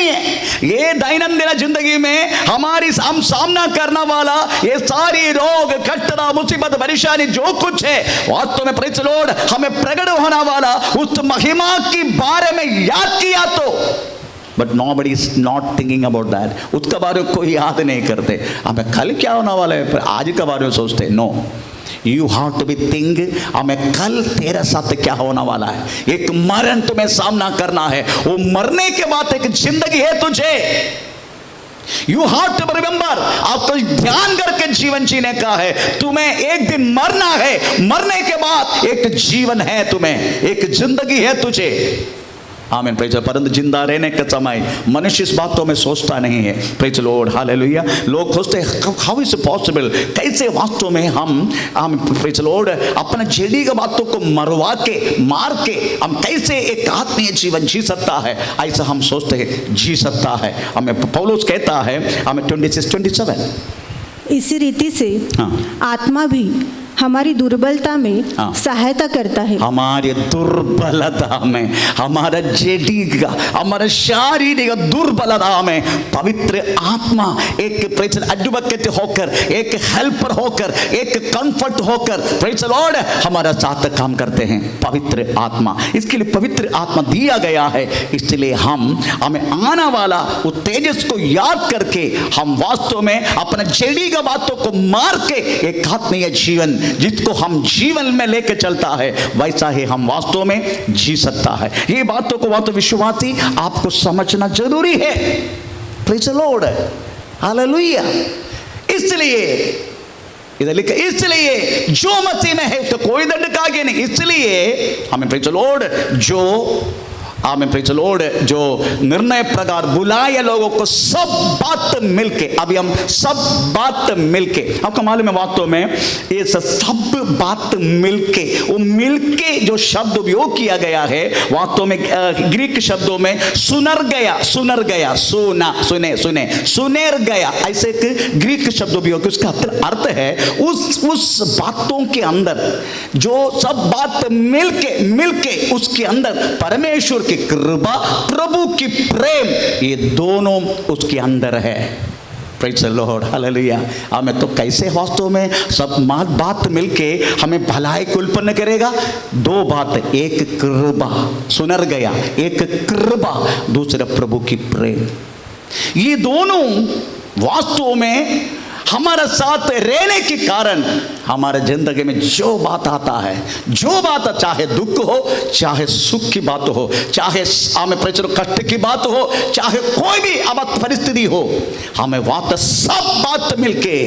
है। ये दैनंदिन जिंदगी में हमारी हम सामना करने वाला ये सारी रोग, कष्ट, मुसीबत, परेशानी जो कुछ है, वास्तव में प्रेज़ द लॉर्ड हमें प्रकट होने वाला उस महिमा के बारे में याद किया तो, but nobody is not thinking about that, उसका बारे में कोई याद नहीं करते। हमें कल क्या होने वाला है, आज के बारे में सोचते। No, you have to be think, हमें कल तेरे साथ क्या होने वाला है। एक मरण तुम्हें सामना करना है, वो मरने के बाद एक जिंदगी है तुझे। यू हैव टू रिमेंबर, आपको ध्यान करके जीवन जीने का है। तुम्हें एक दिन मरना है, मरने के बाद एक जीवन है, तुम्हें एक जिंदगी है तुझे। आमीन, प्रेज़ द लॉर्ड। परंतु जिंदा रहने के समय मनुष्य इस बातों में सोचता नहीं है। Praise the Lord, hallelujah. लोग सोचते हैं हाउ इज पॉसिबल, कैसे वास्तव में हम प्रेज़ द लॉर्ड अपना जड़ी की बातों को मरवा के मार के हम कैसे एक आत्मीय जीवन जी सकता है, ऐसा हम सोचते हैं। जी सकता है। हमें पौलुस कहता है, हमें 26-27, इसी रीति से आत्मा भी हमारी दुर्बलता में सहायता करता है। हमारी दुर्बलता में, हमारा जड़ी का, हमारा शारीरिक दुर्बलता में पवित्र आत्मा एक एडवोकेट होकर, एक हेल्पर होकर, एक कंफर्ट होकर, प्रेज़ द लॉर्ड, हमारा साथ काम करते हैं। पवित्र आत्मा, इसके लिए पवित्र आत्मा दिया गया है। इसलिए हमें आने वाला उस तेजस को याद करके हम वास्तव में अपने जड़ी की बातों को मार के एक आत्मीय जीवन जिसको हम जीवन में लेके चलता है, वैसा ही हम वास्तव में जी सकता है। ये बातों को वास्तव विश्वासी आपको समझना जरूरी है। Praise the Lord, hallelujah. इसलिए इधर लिखा, इसलिए जो मसीह में है उसको कोई दंड का आगे नहीं। इसलिए हमें प्रेज़ द लॉर्ड जो आमीन, प्रेज़ द लॉर्ड, जो निर्णय प्रकार बुलाए लोगों को सब बात मिलके, अभी हम सब बात मिलके, आपको मालूम है वास्तव में ये सब बात मिलके, वो मिलके जो शब्द उपयोग किया गया है वास्तव में ग्रीक शब्दों में सुनर गया, सुना, सुनेर गया, ऐसे एक ग्रीक शब्द उपयोग, उसका अर्थ है उस बातों के अंदर जो सब बात मिलके उसके अंदर परमेश्वर कृपा, प्रभु की प्रेम, ये दोनों उसके अंदर है। Praise the Lord, hallelujah. हमें तो कैसे वास्तव में सब बात मिलके हमें भलाई को उत्पन्न करेगा। दो बात, एक कृपा, सुनर गया, एक कृपा, दूसरा प्रभु की प्रेम। ये दोनों वास्तव में हमारे साथ रहने के कारण हमारे जिंदगी में जो बात आता है, जो बात, चाहे दुख हो, चाहे सुख की बात हो, चाहे हमें कष्ट की बात हो, चाहे कोई भी आपात परिस्थिति हो, हमें बात सब बात मिलके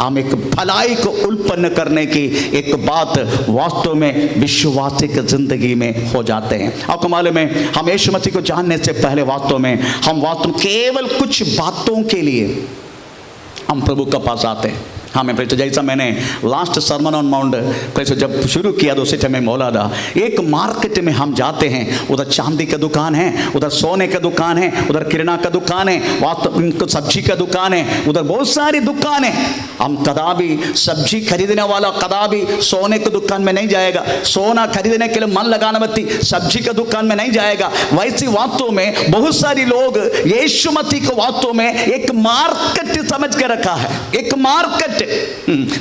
हम एक भलाई को उत्पन्न करने की एक बात वास्तव में विश्वासी की जिंदगी में हो जाते हैं। आपको मालूम है हम यीशु मसीह को जानने से पहले वास्तव में हम केवल कुछ बातों के लिए हम प्रभु के पास आते हैं। हमें प्रेस जैसा मैंने last sermon on mount press जब शुरू किया तो उसी टाइम में बोला था, एक मार्केट में हम जाते हैं, उधर चांदी का दुकान है, उधर सोने का दुकान है, उधर किराना का दुकान है, वास्तव सब्जी का दुकान है, उधर बहुत सारी दुकान है। हम कदा भी सब्जी खरीदने वाला कदा भी सोने के दुकान में नहीं जाएगा, सोना खरीदने के लिए मन लगाना मती सब्जी के दुकान में नहीं जाएगा। वैसी बातों में बहुत सारी लोग यीशु मसीह को बातों में एक मार्केट समझ के रखा है, एक मार्केट।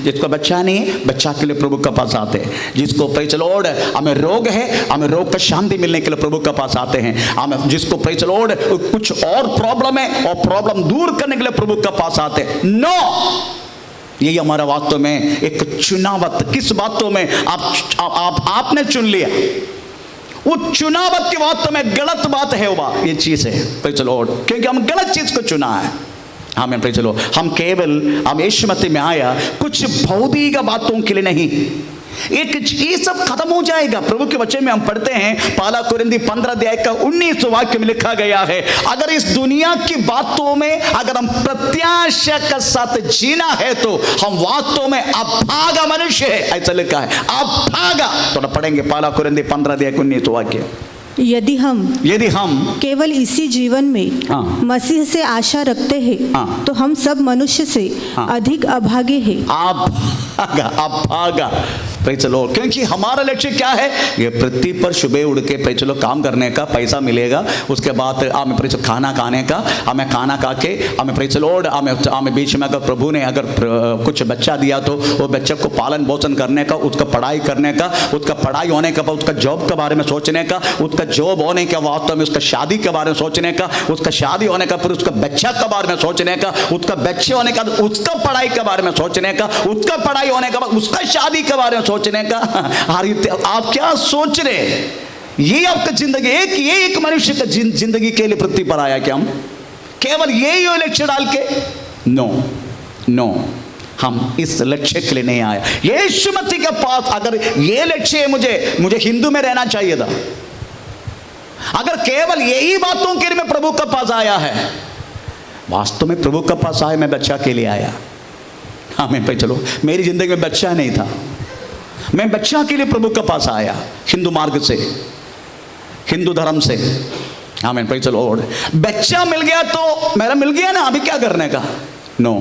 जिसको बच्चा नहीं है, बच्चा के लिए प्रभु के पास आते हैं। जिसको प्रेज लॉर्ड हमें रोग है, हमें रोग का शांति मिलने के लिए प्रभु के पास आते हैं। हमें जिसको प्रेज लॉर्ड कुछ और प्रॉब्लम है और प्रॉब्लम दूर करने के लिए प्रभु के पास आते हैं। नो, यही हमारा वास्तव में एक चुनावत, किस बातों में आपने चुन लिया, वो चुनावत की बातों में गलत बात है, वो ये चीज है प्रेज लॉर्ड, क्योंकि हम गलत चीज को चुना है। हमें प्रेज लॉर्ड, हम यीशु मसीह में आया कुछ भौतिक बातों के लिए नहीं, एक ये सब खत्म हो जाएगा। प्रभु के वचन में हम पढ़ते हैं, पहला कुरिन्थी 15 अध्याय का 19 वाक्य में लिखा गया है, अगर इस दुनिया की बातों में अगर हम प्रत्याशा के साथ जीना है तो हम वास्तव में अभागा मनुष्य है, ऐसा लिखा है, अभागा। तो पढ़ेंगे पहला कुरिन्थी 15 अध्याय 19 वाक्य। यदि हम केवल इसी जीवन में मसीह से आशा रखते हैं तो हम सब मनुष्य से अधिक अभागे हैं। अभागा प्रेज लॉर्ड, क्योंकि हमारा लक्ष्य क्या है, ये पृथ्वी पर सुबह उड़ के प्रेज लॉर्ड काम करने का, पैसा मिलेगा, उसके बाद हमें प्रेज खाना खाने का, हमें खाना खा के हमें प्रेज लॉर्ड हमें बीच में अगर प्रभु ने अगर कुछ बच्चा दिया तो वो बच्चे को पालन पोषण करने का, उसका पढ़ाई करने का, उसका पढ़ाई होने के बाद उसका जॉब के बारे में सोचने का, उसका जॉब होने के वास्तव में उसका शादी के बारे में सोचने का, उसका शादी होने का फिर उसका बच्चा के बारे में सोचने का, उसका बच्चे होने का उसका पढ़ाई के बारे में सोचने का, उसका पढ़ाई होने के बाद उसका शादी के बारे में सोचने का। आप क्या सोच रहे हैं? ये आपका जिंदगी एक मनुष्य का जिंदगी के लिए पृथ्वी पर आया क्या हम केवल यही लक्ष्य डाल के? नो, हम इस लक्ष्य के लिए नहीं आया। यीशु मसीह के पास अगर ये लक्ष्य है, मुझे हिंदू में रहना चाहिए था, अगर केवल यही बातों के लिए मैं प्रभु के पास आया है, वास्तव में प्रभु के पास आया मैं बच्चा के लिए आया। हाँ, मैं पे चलो, मेरी जिंदगी में बच्चा नहीं था, मैं बच्चा के लिए प्रभु के पास आया, हिंदू मार्ग से, हिंदू धर्म से। हाँ, मैं पे चलो, बच्चा मिल गया तो मेरा मिल गया ना, अभी क्या करने का? नो,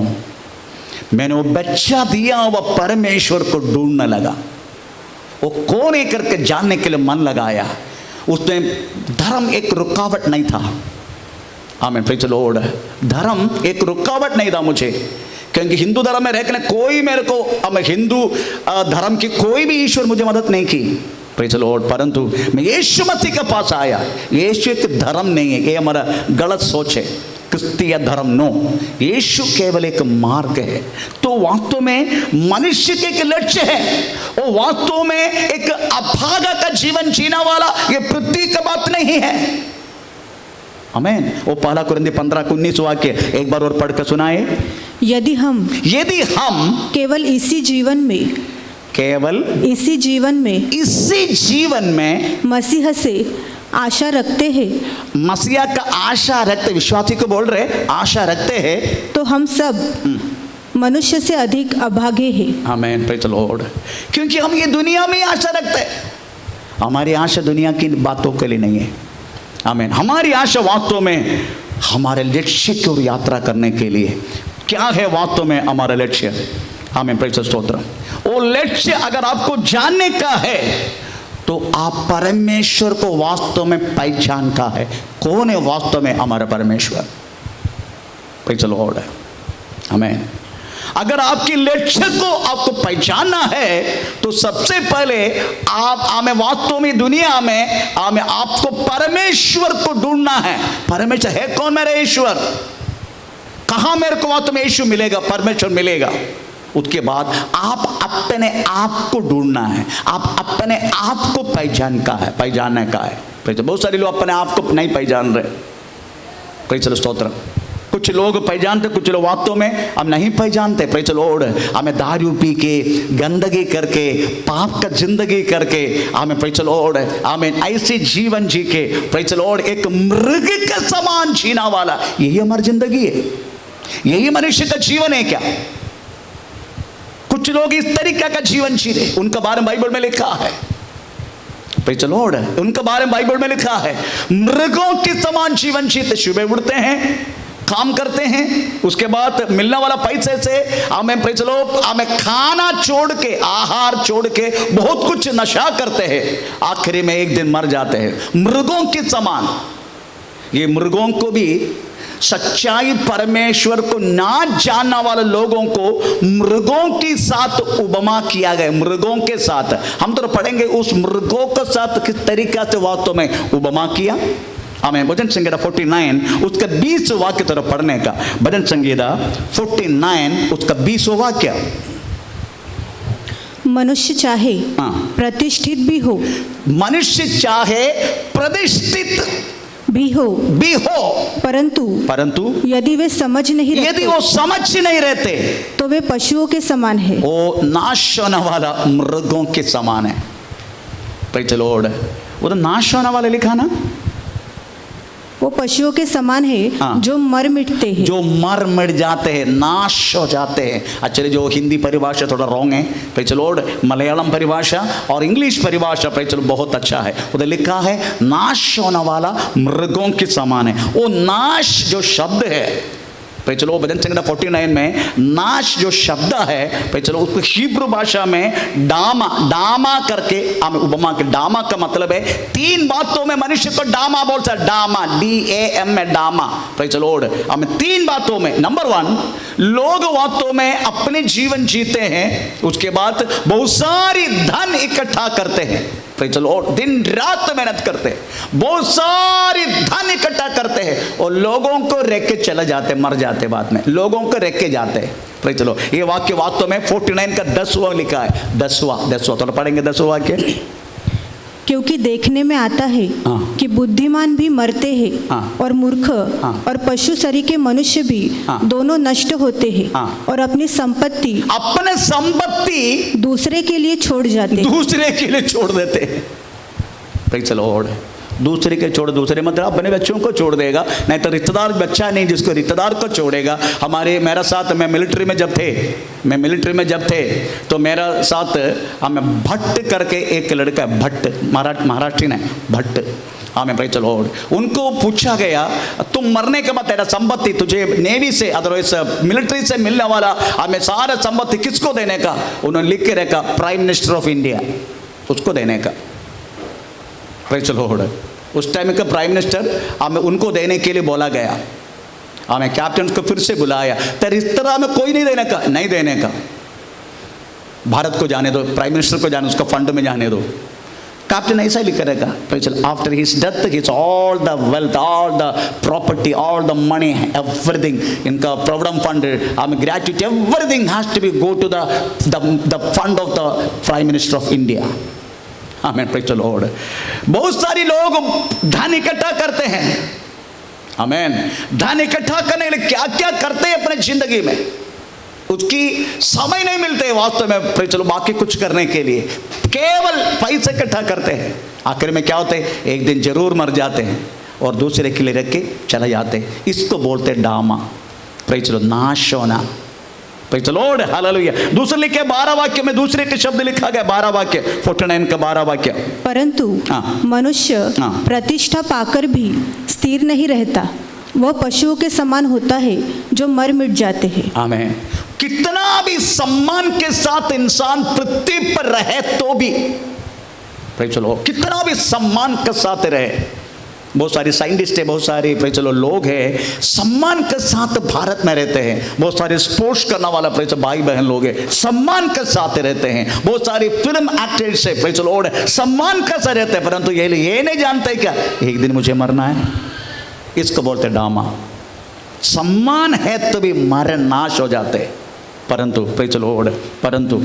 मैंने वो बच्चा दिया, वह परमेश्वर को ढूंढने लगा, वो कौन है करके जानने के लिए मन लगाया। उसमें धर्म एक रुकावट नहीं था। आमीन, प्रेज़ द लॉर्ड। धर्म एक रुकावट नहीं था मुझे, क्योंकि हिंदू धर्म में रहकर कोई मेरे को हिंदू धर्म की कोई भी ईश्वर मुझे मदद नहीं की, प्रेज़ द लॉर्ड। परंतु मैं यीशु मसीह के पास आया। यीशु एक धर्म नहीं है, ये हमारा गलत सोच है, क्रिस्तीय धर्म नो। यीशु केवल एक मार्ग है। तो वास्तव में मनुष्य के एक लक्ष्य है, वो वास्तव में एक अभागा का जीवन जीना वाला ये पृथ्वी का बात नहीं है। आमीन। वो पहला कुरिन्थी 15-19 वाक्य एक बार और पढ़ कर सुनाए। यदि हम केवल इसी जीवन में मसीह से आशा रखते हैं, मसीहा का आशा रखते, विश्वासी को बोल रहे आशा रखते हैं, तो हम सब मनुष्य से अधिक अभागे हैं। आमीन, प्रेज़ द लॉर्ड। क्योंकि हम ये दुनिया में आशा रखते हैं, हमारी आशा दुनिया की बातों के लिए नहीं है। आमीन। हमारी आशा वास्तव में हमारे लक्ष्य की ओर यात्रा करने के लिए। क्या है वास्तव में हमारा लक्ष्य? आमीन, प्रेज़ द स्तोत्र। वो लक्ष्य अगर आपको जानने का है तो आप परमेश्वर को वास्तव में पहचान का है। कौन है वास्तव में हमारा परमेश्वर? Praise the Lord. आमीन। अगर आपकी लक्ष्य को आपको पहचानना है तो सबसे पहले आप हमें वास्तव में दुनिया में हमें आपको परमेश्वर को ढूंढना है। परमेश्वर है कौन? मेरा ईश्वर। कहां मेरे को वास्तव में ईश्वर मिलेगा, परमेश्वर मिलेगा? उसके बाद आप अपने आप को ढूंढना है, आप अपने आप को पहचानने का है। बहुत सारे लोग अपने आप को नहीं पहचान रहे। प्रेज़ द स्तोत्र। कुछ लोग पहचानते, कुछ लोग वास्तव में हम नहीं पहचानते। Praise the Lord. हमें दारू पी के, गंदगी करके, पाप का जिंदगी करके, हमें प्रेज़ द लॉर्ड, हमें ऐसे जीवन जी के, प्रेज़ द लॉर्ड, एक मृग के समान जीना वाला, यही हमारी जिंदगी है, यही मनुष्य का जीवन है क्या? कुछ लोग इस तरीके का जीवन जी रहे, उनका बारे में बाइबल में लिखा है, प्रेज़ द लॉर्ड, उनके बारे में बाइबल में लिखा है मृगों के समान जीवन जीते, सुबह उठते हैं, काम करते हैं, उसके बाद मिलने वाला पैसे से हमें प्रेज़ द लॉर्ड हमें खाना छोड़ के, आहार छोड़ के बहुत कुछ नशा करते हैं, आखिरी में एक दिन मर जाते हैं मृगों के समान। ये मृगों को भी सच्चाई परमेश्वर को ना जानने वाले लोगों को मृगों के साथ उपमा किया गया, मृगों के साथ। हम तो पढ़ेंगे उस मृगों के साथ किस तरीके से वास्तव में उपमा किया। हमें भजन संगीता 49 उसका 20 वाक्य तरफ पढ़ने का, भजन संगीता 49 उसका 20 वाक्य। मनुष्य चाहे प्रतिष्ठित भी हो, मनुष्य चाहे प्रतिष्ठित भी हो, परंतु यदि वे समझ नहीं रखते, यदि वो समझ नहीं रहते तो वे पशुओं के समान है, वो नाश होने वाला मृगों के समान है। प्रेज़ द लॉर्ड, वो तो नाश होने वाला लिखा ना, वो पशुओं के समान है जो मर मिटते हैं, जो मर मिट जाते हैं, नाश हो जाते हैं। एक्चुअली जो हिंदी परिभाषा थोड़ा रॉन्ग है, प्रेज़ द लॉर्ड, मलयालम परिभाषा और इंग्लिश परिभाषा प्रेज़ द लॉर्ड बहुत अच्छा है। उधर लिखा है नाश होने वाला मृगों के समान है। वो नाश जो शब्द है, प्रेज़ द लॉर्ड, भजन संगीता 49 में नाश जो शब्द है, प्रेज़ द लॉर्ड, उसको हिब्रू भाषा में डामा करके हमें उपमा के, डामा का मतलब है तीन बातों में मनुष्य को डामा बोलता है, डामा DAM में डामा, प्रेज़ द लॉर्ड, हमें तीन बातों में। नंबर 1, लोग वास्तव में अपने जीवन जीते हैं, उसके बाद बहुत सारी धन इकट्ठा करते हैं, प्रेज़ द लॉर्ड, दिन रात मेहनत करते हैं, बहुत सारी धन इकट्ठा करते हैं और लोगों को रेख के चले जाते, मर जाते, बाद में लोगों को रेख के जाते हैं। प्रेज़ द लॉर्ड, ये वाक्य वास्तव में 49 का 10वां लिखा है, 10वां तो पढ़ेंगे 10वां वाक्य। क्योंकि देखने में आता है कि बुद्धिमान भी मरते हैं और मूर्ख और पशु शरीर के मनुष्य भी दोनों नष्ट होते हैं और अपनी संपत्ति दूसरे के लिए छोड़ जाते हैं, दूसरे के लिए छोड़ देते हैं। प्रेज़ द लॉर्ड, दूसरे के छोड़, दूसरे मतलब अपने बच्चों को छोड़ देगा, नहीं तो रिश्तेदार बच्चा नहीं जिसको रिश्तेदार को छोड़ेगा। मेरा साथ मैं मिलिट्री में जब थे तो मेरा साथ हमें भट्ट करके एक लड़का, भट्ट महाराष्ट्री ने, भट्ट, हमें प्रेज़ द लॉर्ड, उनको पूछा गया तुम मरने के बाद तेरा संपत्ति तुझे नेवी से अदरवाइज मिलिट्री से मिलने वाला हमें सारा संपत्ति किसको देने का? उन्होंने लिख के रखा प्राइम मिनिस्टर ऑफ इंडिया, उसको देने का। प्रेज़ द लॉर्ड, उस टाइम का प्राइम मिनिस्टर हमें उनको देने के लिए बोला गया, हमें कैप्टन को फिर से बुलाया, तेरे इस तरह में कोई नहीं देने का, भारत को जाने दो, प्राइम मिनिस्टर को जाने, उसका फंड में जाने दो। कैप्टन ऐसा ही लिख रहेगा, after his death his all the wealth, all the property, all the money, everything, इनका प्रोविडेंट फंड, हमें gratuity, everything has to be go to the fund of the prime minister of India. Amen, praise the Lord. बहुत सारे लोग धन इकट्ठा करते हैं, आमीन, धन इकट्ठा करने के लिए क्या क्या करते हैं अपने जिंदगी में, उसकी समय नहीं मिलते वास्तव में, प्रेज़ द लॉर्ड, बाकी कुछ करने के लिए केवल पैसे इकट्ठा करते हैं। आखिर में क्या होते हैं, एक दिन जरूर मर जाते हैं और दूसरे के लिए रख के चले जाते हैं। इसको बोलते हैं डामा, प्रेज़ द लॉर्ड, नाश होना। Praise the Lord, hallelujah. दूसरे लिखे 12 वाक्य में दूसरे के शब्द लिखा गया, 12 वाक्य, 49 का 12 वाक्य। परंतु मनुष्य प्रतिष्ठा पाकर भी स्थिर नहीं रहता, वह पशुओं के समान होता है जो मर मिट जाते हैं। आमीन। कितना भी सम्मान के साथ इंसान पृथ्वी पर रहे तो भी, प्रेज़ द लॉर्ड, कितना भी सम्मान के साथ रहे, बहुत सारे साइंटिस्ट है, बहुत सारे प्रेज़ द लॉर्ड लोग हैं, सम्मान के साथ भारत में रहते हैं, बहुत सारे स्पोर्ट्स करने वाला प्रेज़ द लॉर्ड भाई बहन लोग हैं, सम्मान के साथ रहते हैं, बहुत सारे फिल्म एक्टर्स है, प्रेज़ द लॉर्ड, सम्मान के साथ रहते हैं, परंतु ये नहीं जानते क्या एक दिन मुझे मरना है। इसको बोलते डामा। सम्मान है तो भी मारे नाश हो जाते, परंतु प्रेज़ द लॉर्ड, परंतु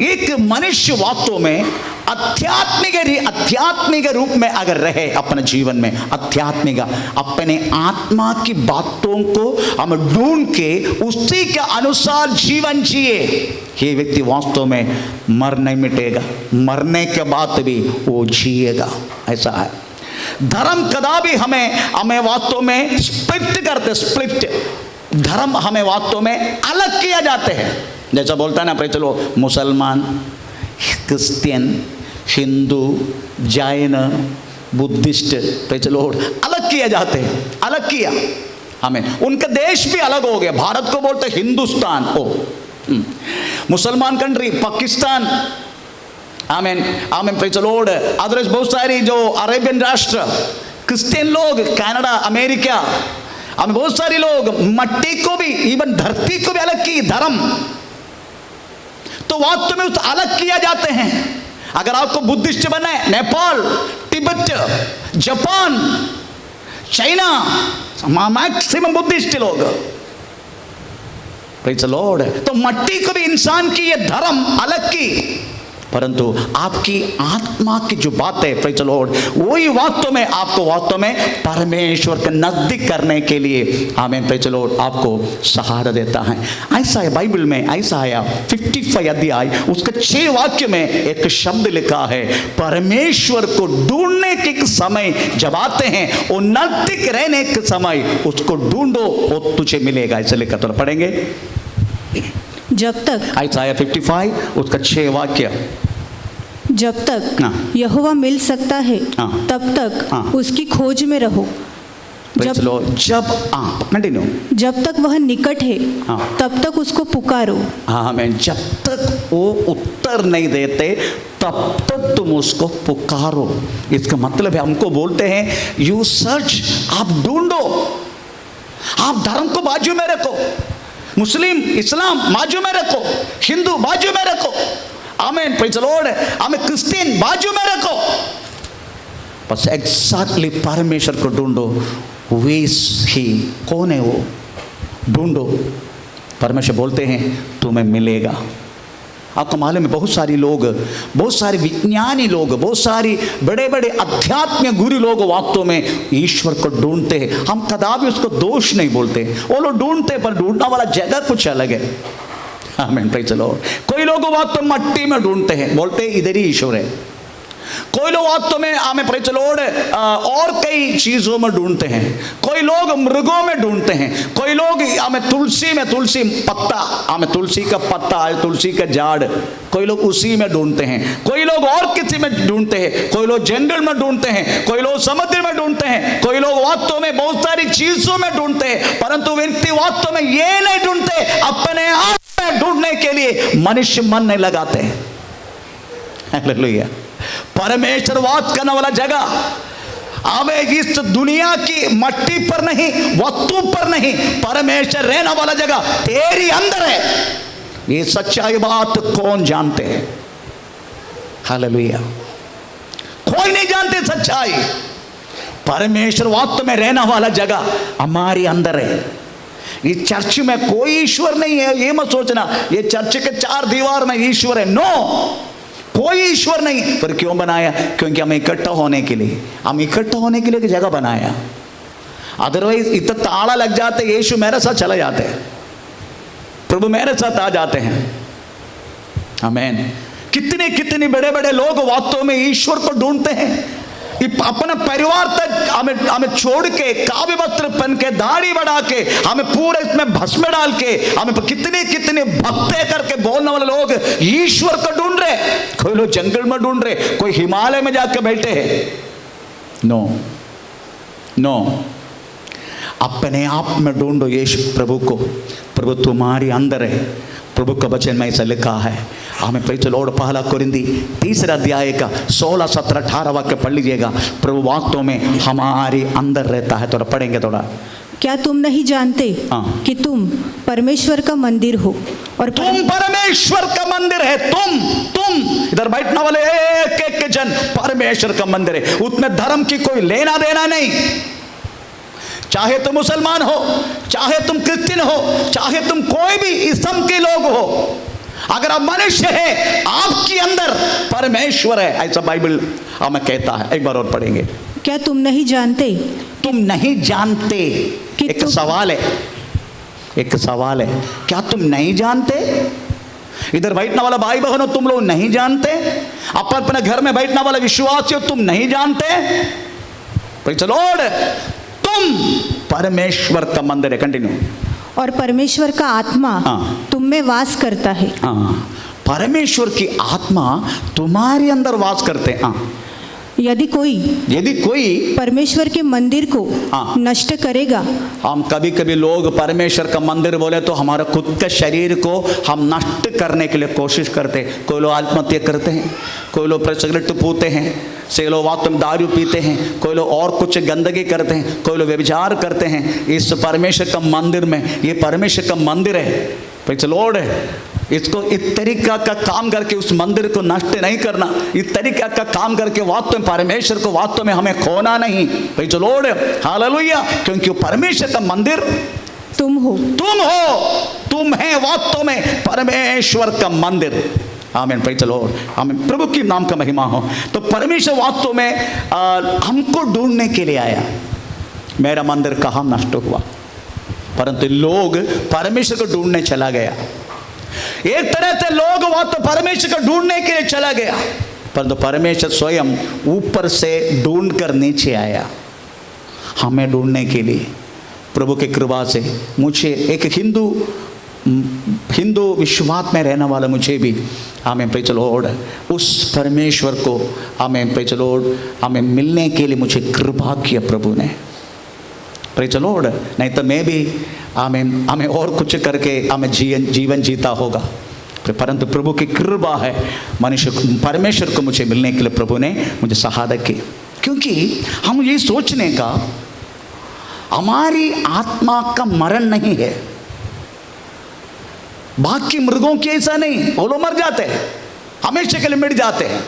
एक मनुष्य वास्तव में आध्यात्मिक रूप में अगर रहे अपने जीवन में, आध्यात्मिक अपने आत्मा की बातों को हम ढूंढ के उसी के अनुसार जीवन जिए, ये व्यक्ति वास्तव में मर नहीं मिटेगा, मरने के बाद भी वो जिएगा। ऐसा है। धर्म कदापि हमें वास्तव में स्प्लिट, धर्म हमें वास्तव में अलग किया जाते हैं। जैसा बोलता है ना, प्रेज चलो, मुसलमान, Christian, Hindu, Jain, Buddhist, praise Lord, अलग किए जाते हैं, अलग किया हमें। उनका देश भी अलग हो गया। भारत को बोलते हिंदुस्तान, मुसलमान कंट्री पाकिस्तान, आमीन आमीन, प्रेज लॉर्ड। अदरवाइज बहुत सारी जो अरेबियन राष्ट्र, क्रिश्चियन लोग, कनाडा, अमेरिका, हमें बहुत सारे लोग मट्टी को भी, इवन धरती को भी अलग की धर्म, तो वास्तव में उस अलग किया जाते हैं। अगर आपको बुद्धिस्ट बनना है, Nepal, Tibet, Japan, China, maximum Buddhist लोग, प्रेज द लॉर्ड। तो मट्टी को भी इंसान की ये धर्म अलग की, परंतु आपकी आत्मा की जो बात है, प्रेज द लॉर्ड, वही वास्तव में आपको वास्तव में परमेश्वर के नजदीक करने के लिए, आमीन, प्रेज द लॉर्ड, आपको सहारा देता है। ऐसा है बाइबल में, ऐसा है 55 अध्याय उसका 6 वाक्य में एक शब्द लिखा है, परमेश्वर को ढूंढने के समय जब आते हैं, वो नजदीक रहने के समय उसको ढूंढो, वो तुझे मिलेगा। ऐसे लिखा, तो पढ़ेंगे जब तक, आयसाया 55 उसका 6 वाक्य, जब तक यहोवा मिल सकता है तब तक उसकी खोज में रहो। जब तक वह निकट है तब तक उसको पुकारो। आमीन। जब तक वो उत्तर नहीं देते तब तक तुम उसको पुकारो। इसका मतलब है, हमको बोलते हैं यू सर्च, आप ढूंढो, आप धर्म को बाजू में रखो, मुस्लिम इस्लाम बाजू में रखो, हिंदू बाजू में रखो, आमीन, प्रेज द लॉर्ड, हमें क्रिश्चियन बाजू में रखो, बस एग्जैक्टली परमेश्वर को ढूंढो। वे ही कौन है वो, ढूंढो। परमेश्वर बोलते हैं तुम्हें मिलेगा। आपको मालूम है, बहुत सारे लोग, बहुत सारे विज्ञानी लोग, बहुत सारी बड़े बड़े अध्यात्मिक गुरु लोग वास्तव में ईश्वर को ढूंढते हैं। हम कदापि उसको दोष नहीं बोलते, वो लोग ढूंढते, पर ढूंढने वाला जगह कुछ अलग है। आमीन, प्रेज द लॉर्ड। कोई लोग वास्तव मट्टी में ढूंढते हैं, बोलते हैं इधर ही ईश्वर है। कोई लोग वास्तव में, आमीन, प्रेज द लॉर्ड, और कई चीजों में ढूंढते हैं। कोई लोग मृगों में ढूंढते हैं, कोई लोग हमें तुलसी में, तुलसी पत्ता, हमें तुलसी का पत्ता, तुलसी का झाड़, कोई लोग उसी में ढूंढते हैं। कोई लोग और किसी में ढूंढते हैं, कोई लोग जंगल में ढूंढते हैं, कोई लोग समुद्र में ढूंढते हैं, कोई लोग वास्तव में बहुत सारी चीजों में ढूंढते हैं। परंतु व्यक्ति वास्तव में ये नहीं ढूंढते, अपने आप में ढूंढने के लिए मनुष्य मन नहीं लगाते। हालेलुया। परमेश्वर वास करने वाला जगह हमें इस दुनिया की मट्टी पर नहीं, वस्तु पर नहीं, परमेश्वर रहने वाला जगह तेरी अंदर है। ये सच्चाई बात कौन जानते हैं? हालेलुया। कोई नहीं जानते सच्चाई। परमेश्वर वास्तव में रहने वाला जगह हमारे अंदर है। ये चर्च में कोई ईश्वर नहीं है, ये मत सोचना ये चर्च के 4 दीवार में ईश्वर है। नो, कोई ईश्वर नहीं। पर क्यों बनाया? क्योंकि हमें इकट्ठा होने के लिए, हम इकट्ठा होने के लिए एक जगह बनाया। अदरवाइज इतना ताला लग जाते, यीशु मेरे साथ चले जाते हैं, प्रभु मेरे साथ आ जाते हैं। आमीन। कितने कितने बड़े बड़े लोग वास्तव में ईश्वर को ढूंढते हैं। अपना परिवार तक हमें छोड़ के, काव्य वस्त्र पहन के, दाढ़ी बढ़ा के, हमें पूरे इसमें भस्म डाल के, हमें कितने कितने भक्ते करके बोलने वाले लोग ईश्वर को ढूंढ रहे। कोई लोग जंगल में ढूंढ रहे, कोई हिमालय में जाकर बैठे हैं। नो नो, अपने आप में ढूंढो यीशु प्रभु को। प्रभु तुम्हारे अंदर है। प्रभु का वचन में ऐसा लिखा है। हमें प्रेज द लॉर्ड, पहला कोरिन्थी 3 अध्याय का 16, 17, 18 वाक्य पढ़ लीजिएगा। प्रभु वास्तव में हमारे अंदर रहता है। थोड़ा पढ़ेंगे थोड़ा। क्या तुम नहीं जानते कि तुम परमेश्वर का मंदिर हो और तुम परमेश्वर का मंदिर है। तुम इधर बैठने वाले एक एक जन परमेश्वर का मंदिर है। उसमें धर्म की कोई लेना देना नहीं। चाहे तुम मुसलमान हो, चाहे तुम क्रिश्चियन हो, चाहे तुम कोई भी इस्लाम के लोग हो, अगर आप मनुष्य है, आपके अंदर परमेश्वर है, ऐसा बाइबल हमें कहता है। एक बार और पढ़ेंगे। क्या तुम नहीं जानते? तुम नहीं जानते। एक सवाल है, एक सवाल है, क्या तुम नहीं जानते? इधर बैठने वाला भाई बहनों, तुम लोग नहीं जानते? अपने घर में बैठने वाला विश्वासियों, तुम नहीं जानते? Praise the Lord. तुम परमेश्वर का मंदिर है। कंटिन्यू। और परमेश्वर का आत्मा हाँ। तुम में वास करता है। हाँ, परमेश्वर की आत्मा तुम्हारे अंदर वास करते हैं। हाँ, यदि कोई परमेश्वर के मंदिर को हाँ। नष्ट करेगा, हम कभी कभी लोग परमेश्वर का मंदिर बोले तो हमारा खुद के शरीर को हम नष्ट करने के लिए कोशिश करते हैं। कोई लोग आत्महत्या करते हैं, कोई लोग सिगरेट पूते हैं, से लोग वास्तव में दारू पीते हैं, कोई लोग और कुछ गंदगी करते हैं, कोई लोग व्यभिचार करते हैं। इस परमेश्वर का मंदिर में, ये परमेश्वर का मंदिर है, प्रेज़ द लॉर्ड है। इसको इस तरीका का काम करके उस मंदिर को नष्ट नहीं करना, इस तरीका का काम करके वास्तव में परमेश्वर को वास्तव में हमें खोना नहीं। Praise the Lord, hallelujah. क्योंकि परमेश्वर का मंदिर तुम हो, तुम है वास्तव में परमेश्वर का मंदिर। आमीन, प्रेज़ द लॉर्ड, आमीन, प्रभु की नाम का महिमा हो। तो परमेश्वर वास्तव में हमको ढूंढने के लिए आया। मेरा मंदिर कहाँ नष्ट हुआ, परंतु लोग परमेश्वर को ढूंढने चला गया। एक तरह से लोग वहां तो परमेश्वर को ढूंढने के लिए चला गया, परंतु परमेश्वर स्वयं ऊपर से ढूंढ कर नीचे आया हमें ढूंढने के लिए। प्रभु की कृपा से मुझे एक हिंदू विश्वास में रहने वाला मुझे भी, आमीन, प्रेज़ द लॉर्ड, उस परमेश्वर को, आमीन, प्रेज़ द लॉर्ड, हमें मिलने के लिए मुझे कृपा किया प्रभु ने। प्रेज़ द लॉर्ड, नहीं तो मैं भी हमें और कुछ करके हमें जीवन जीता होगा, परंतु प्रभु की कृपा है, परमेश्वर को मुझे मिलने के लिए प्रभु ने मुझे शहादत की। क्योंकि हम ये सोचने का, हमारी आत्मा का मरण नहीं है, बाकी मृगों के ऐसा नहीं, वो लोग मर जाते हैं, हमेशा के लिए मिट जाते हैं,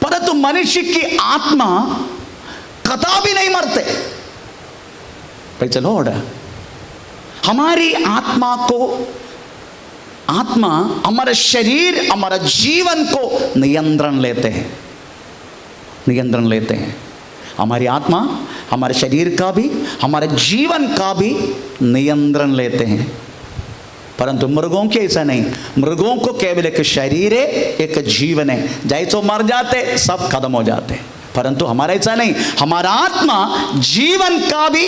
परंतु मनुष्य की आत्मा कदापि नहीं मरते। प्रेज़ द लॉर्ड, हमारी आत्मा हमारा शरीर, हमारा जीवन को नियंत्रण लेते हैं। हमारी आत्मा हमारे शरीर का भी, हमारे जीवन का भी नियंत्रण लेते हैं, परंतु मृगों के ऐसा नहीं। मृगों को केवल एक शरीर है, एक जीवन है, जैसे मर जाते सब खत्म हो जाते, परंतु हमारा ऐसा नहीं। हमारा आत्मा जीवन का भी,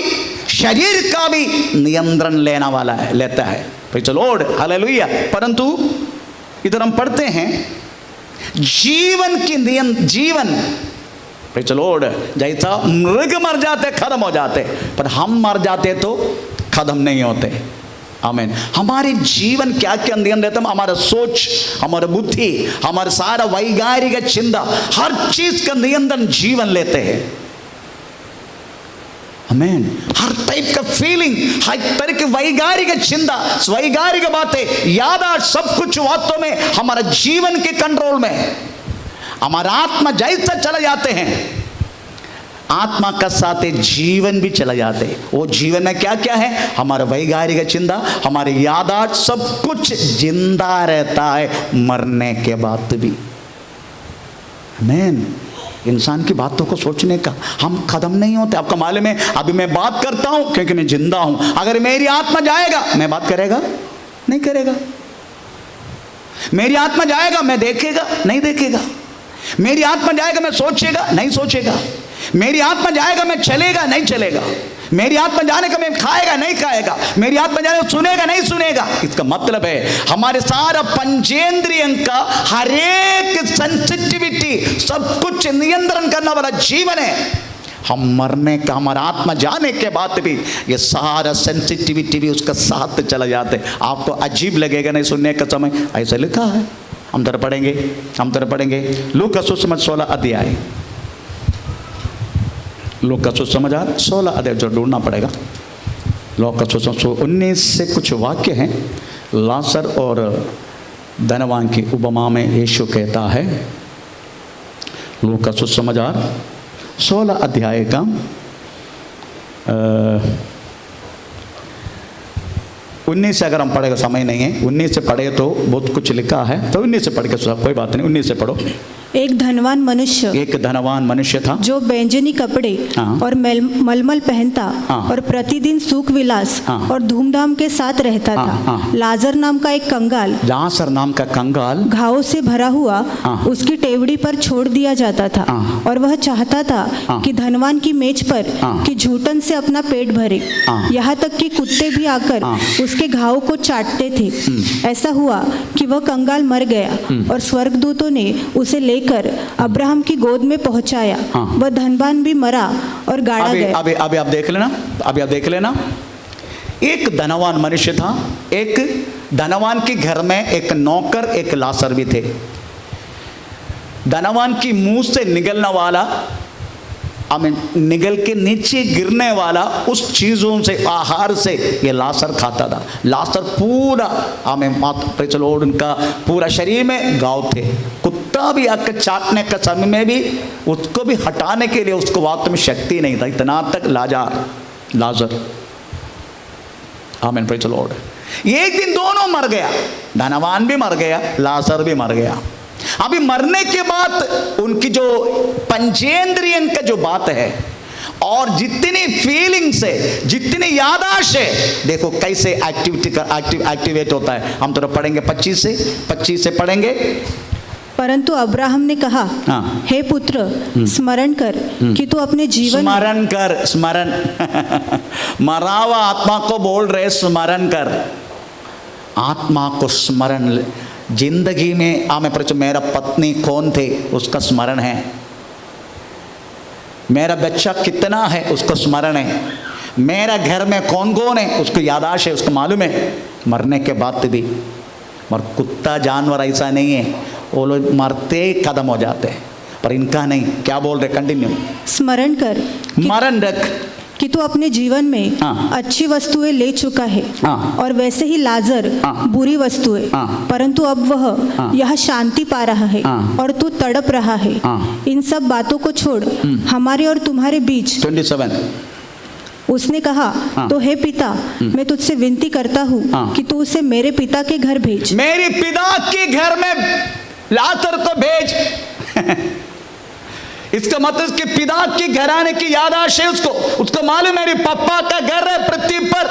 शरीर का भी नियंत्रण लेता है। Praise the Lord, hallelujah. परंतु इधर हम पढ़ते हैं जीवन, प्रेज़ द लॉर्ड, जैसा मृग मर जाते खत्म हो जाते, पर हम मर जाते तो खत्म नहीं होते। आमीन। हमारे जीवन क्या क्या नियम देते हैं, हमारा सोच, हमारा बुद्धि, हमारा सारा वैगारिक चिंता, हर चीज का नियंत्रण जीवन लेते हैं। आमीन। हर टाइप का फीलिंग, हर तरह की वैगारिक चिंता, वैगारिक बातें, याद, सब कुछ वास्तव में हमारा जीवन के कंट्रोल में। हमारा आत्मा जैसा चले जाते हैं, आत्मा का साथ जीवन भी चला जाते हैं। वो जीवन में क्या क्या है, हमारा वैगारिक चिंता, हमारे यादाश्त, सब कुछ जिंदा रहता है मरने के बाद भी। आमीन। इंसान की बातों को सोचने का हम खत्म नहीं होते। आपका मालूम है, अभी मैं बात करता हूं क्योंकि मैं जिंदा हूं। अगर मेरी आत्मा जाएगा, मैं बात करेगा नहीं करेगा। मेरी आत्मा जाएगा, मैं देखेगा नहीं देखेगा। मेरी आत्मा जाएगा, मैं सोचेगा नहीं सोचेगा। मेरी आत्मा जाएगा, मैं चलेगा नहीं चलेगा। मेरी आत्मा जाने का मैं खाएगा नहीं खाएगा। मेरी आत्मा जाने का सुनेगा नहीं सुनेगा। इसका मतलब है हमारे सारा पंचेंद्रियं का हर एक सेंसिटिविटी, सब कुछ नियंत्रण करने वाला जीवन है। हम मरने का, हमारा आत्मा जाने के बाद भी ये सारा सेंसिटिविटी भी उसका साथ चला जाते। आपको अजीब लगेगा नहीं सुनने का समय, ऐसा लिखा है। हम तरह पढ़ेंगे लूका सुसमाचार 16 अध्याय, लूका सुसमाचार 16 अध्याय, जो ढूंढना पड़ेगा। लूका सुसमाचार 19 से कुछ वाक्य हैं। लाजर और धनवान की उपमा में यीशु कहता है, लूका सुसमाचार 16 अध्याय का 19 से अगर हम पढ़ेगा, समय नहीं है, 19 से पढ़े तो बहुत कुछ लिखा है, तो 19 से पढ़ के कोई बात नहीं, 19 से पढ़ो। एक धनवान मनुष्य एक धनवान मनुष्य था जो बैंजनी कपड़े हाँ। और मलमल पहनता हाँ। और प्रतिदिन सुख विलास हाँ। और धूमधाम के साथ रहता हाँ, था। हाँ। लाजर नाम का एक कंगाल लाजर नाम का कंगाल घावों से भरा हुआ हाँ। उसकी टेवड़ी पर छोड़ दिया जाता था हाँ। और वह चाहता था हाँ। कि धनवान की मेज पर हाँ। कि झूठन से अपना पेट भरे, हाँ। यहाँ तक कि कुत्ते भी आकर हाँ। उसके घावों को चाटते थे। ऐसा हुआ कि वह कंगाल मर गया और स्वर्गदूतों ने उसे लेकर अब्राहम की गोद में पहुंचाया। हाँ। वह धनवान भी मरा और गाड़ा अभी गया। अभी अभी आप देख लेना, अभी आप देख लेना। एक धनवान मनुष्य था, एक धनवान के घर में एक नौकर एक लाजर भी थे। धनवान की मुंह से निकलने वाला निगल के नीचे गिरने वाला उस चीज़ों से, आहार से ये लाजर खाता था। लाजर पूरा चलो उनका पूरा शरीर में घाव थे। कुत्ता भी आकर चाटने का समय में भी उसको भी हटाने के लिए उसको वास्तव में शक्ति नहीं था, इतना तक लाजर आमीन प्रेज़ द लॉर्ड। एक दिन दोनों मर गया, धनवान भी मर गया, लाजर भी मर गया। अभी मरने के बाद उनकी जो पंचेंद्रियन का जो बात है और जितनी फीलिंग्स है, जितनी यादाश्त है, देखो कैसे एक्टिवेट होता है। हम थोड़ा पढ़ेंगे 25 से पढ़ेंगे। परंतु अब्राहम ने कहा, हाँ। हे पुत्र, स्मरण कर कि तू अपने जीवन स्मरण कर, स्मरण मरा हुआ आत्मा को बोल रहे स्मरण कर, आत्मा को स्मरण। जिंदगी में मेरा पत्नी कौन थे उसका स्मरण है, मेरा बच्चा कितना है उसको स्मरण है, मेरा घर में कौन कौन है उसको यादाश्त है, उसको मालूम है। मरने के बाद भी, मगर कुत्ता जानवर ऐसा नहीं है, वो लोग मरते खत्म हो जाते हैं, पर इनका नहीं। क्या बोल रहे, कंटिन्यू। स्मरण कर स्मरण रख कि तू अपने जीवन में हाँ। अच्छी वस्तुएं ले चुका है हाँ। और वैसे ही लाजर हाँ। बुरी वस्तुएं, हाँ। परंतु अब वह हाँ। यह शांति पा रहा है हाँ। और तू तड़प रहा है। हाँ। इन सब बातों को छोड़ हमारे और तुम्हारे बीच 27। उसने कहा, हाँ। तो हे पिता, मैं तुझसे विनती करता हूँ हाँ। कि तू उसे मेरे पिता के घर भेज। मेरे पिता के घर में लाजर को भेज। इसका मतलब कि पिता के घराने की यादाश्त है उसको मालूम मेरे पापा का घर है पृथ्वी पर।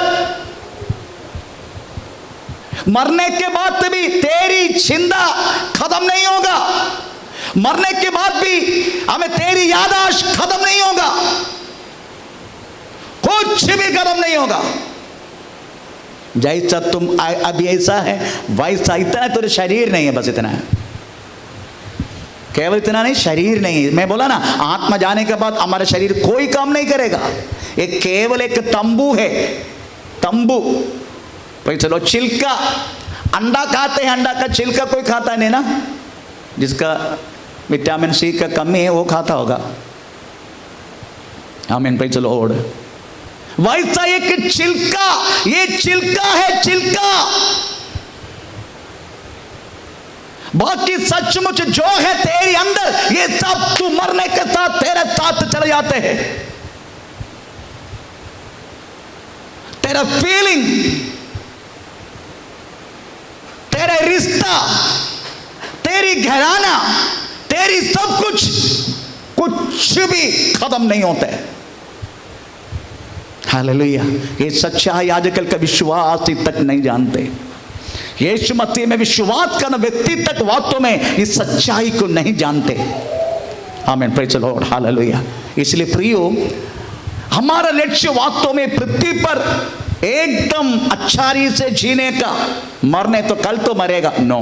मरने के बाद भी तेरी चिंता खत्म नहीं होगा, मरने के बाद भी हमें तेरी यादाश्त खत्म नहीं होगा, कुछ भी खत्म नहीं होगा। जैसा तुम अभी ऐसा है वैसा, इतना तो शरीर नहीं है, बस इतना है, केवल इतना नहीं, शरीर नहीं है। मैं बोला ना, आत्मा जाने के बाद हमारा शरीर कोई काम नहीं करेगा। एक केवल एक तंबू है, तंबू। भाई चलो, छिलका, अंडा खाते हैं, अंडा का छिलका कोई खाता नहीं ना, जिसका विटामिन सी का कमी है वो खाता होगा। आमीन भाई चलो। और वैसा एक छिलका, ये छिलका है, छिलका। बाकी सचमुच जो है तेरे अंदर, ये सब तू मरने के साथ तेरे साथ चले जाते हैं। तेरा फीलिंग, तेरा रिश्ता, तेरी घराना, तेरी सब कुछ भी खत्म नहीं होता है। हालेलुया। ये सच्चाई आजकल का विश्वास तक नहीं जानते। यीशु मसीह में विश्वास करना व्यक्ति तक वास्तव में इस सच्चाई को नहीं जानते। आमीन, प्रेज़ द लॉर्ड, हालेलुया। इसलिए प्रियो, हमारा लक्ष्य वास्तव में पृथ्वी पर एकदम अच्छाई से जीने का, मरने तो कल तो मरेगा, नो।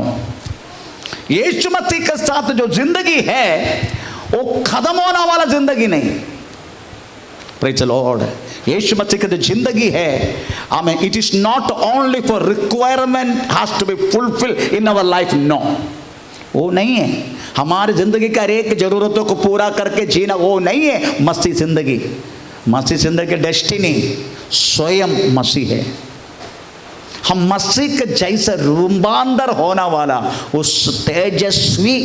यीशु मसीह के साथ जो जिंदगी है वो खत्म होने वाला जिंदगी नहीं। Praise the Lord. Yeshu Masih की जो जिंदगी है, हमें it is not only for requirement has to be fulfil in our life, no. वो नहीं है हमारी जिंदगी का एक जरूरतों को पूरा करके जीना, वो नहीं है मसीह जिंदगी। मसीह जिंदगी डेस्टिनी स्वयं मसीह है। हम मसीह के जैसे रूपांतर होने वाला उस तेजस्वी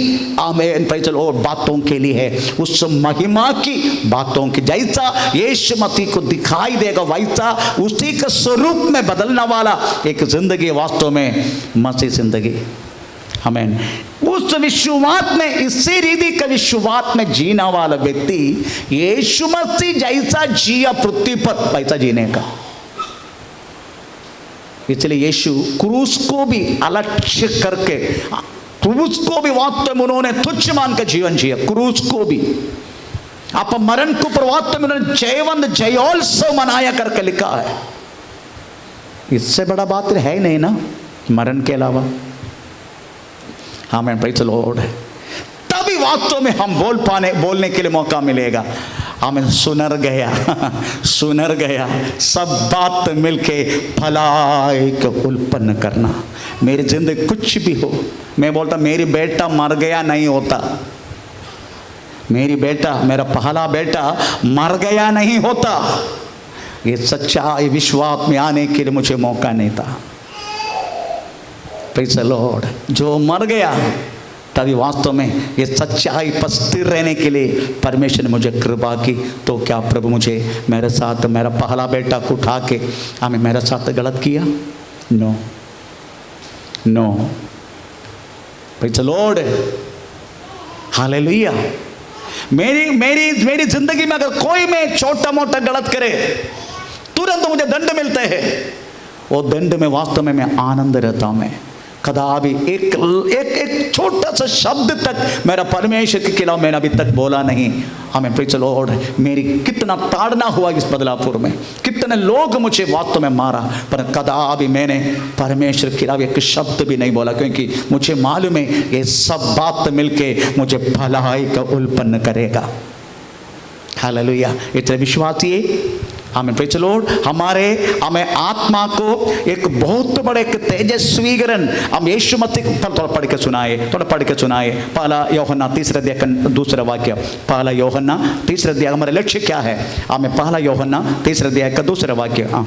आमीन प्रेज़ द लॉर्ड बातों के लिए है, उस महिमा की बातों की जैसा यीशु मसीह को दिखाई देगा, वैसा उसी के स्वरूप में बदलने वाला एक जिंदगी वास्तव में मसीह जिंदगी। आमीन। उस विश्वास में, इसी रीति का विश्वास में जीना वाला व्यक्ति यीशु मसीह जैसा जिया पृथ्वी पर वैसा जीने का। इसलिए यीशु क्रूस को भी अलक्ष्य करके, क्रूस को भी वास्तव में उन्होंने तुच्छ मानकर जीवन जिया। क्रूस को भी आप मरण को वास्तव में उन्होंने जयवंत जयोत्सव मनाया करके लिखा है। इससे बड़ा बात है ही नहीं ना मरण के अलावा। आमीन, प्रेज़ द लॉर्ड। तभी वास्तव में हम बोलने के लिए मौका मिलेगा। आमीन। सुनर गया सब बात मिलके भलाई को उत्पन्न करना। मेरी जिंदगी कुछ भी हो, मैं बोलता मेरी बेटा मर गया नहीं होता, मेरा पहला बेटा मर गया नहीं होता। ये सच्चाई विश्वास में आने के लिए मुझे मौका नहीं था। Praise the Lord. जो मर गया तभी वास्तव में ये सच्चाई पर स्थिर रहने के लिए परमेश्वर ने मुझे कृपा की। तो क्या प्रभु मुझे मेरे साथ मेरा पहला बेटा को उठा के हमें मेरे साथ गलत किया? No. Praise the Lord. Hallelujah. मेरी जिंदगी में अगर कोई मैं छोटा मोटा गलत करे तुरंत मुझे दंड मिलते हैं। वो दंड में वास्तव में मैं आनंद रहता हूं। मैं कदापि एक छोटा सा शब्द तक मेरा परमेश्वर के खिलाफ मैंने अभी तक बोला नहीं। हमें प्रेज़ द लॉर्ड। मेरी कितना ताड़ना हुआ इस बदलापुर में, कितने लोग मुझे वास्तव में मारा, पर कदापि मैंने परमेश्वर के खिलाफ एक शब्द भी नहीं बोला, क्योंकि मुझे मालूम है ये सब बात मिलके मुझे भलाई का उत्पन्न करेगा। हालेलुया। इतने विश्वासी हमें प्रेज़ द लॉर्ड। हमें आत्मा को एक बहुत बड़े एक तेजस्वी ग्रहण हम यीशु मसीह थोड़ा पढ़ के सुनाए। पहला यूहन्ना 3 अध्याय का दूसरा वाक्य। पहला यूहन्ना 3 अध्याय। हमारा लक्ष्य क्या है? हमें पहला यूहन्ना 3 अध्याय का दूसरा वाक्य।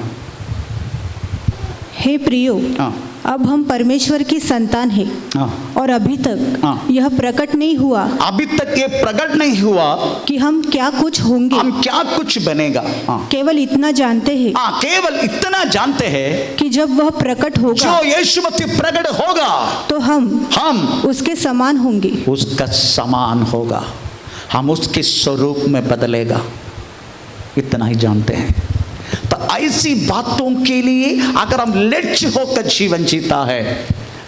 हे प्रियो, अब हम परमेश्वर की संतान हैं और अभी तक यह प्रकट नहीं हुआ, अभी तक ये प्रकट नहीं हुआ कि हम क्या कुछ होंगे, हम क्या कुछ बनेगा। केवल इतना जानते हैं, केवल इतना जानते हैं कि जब वह प्रकट होगा, जो यीशु मसीह प्रकट होगा, तो हम उसके समान होंगे। उसका समान होगा, हम उसके स्वरूप में बदलेगा। इतना ही जानते हैं। तो ऐसी बातों के लिए अगर हम लक्ष्य होकर जीवन जीता है,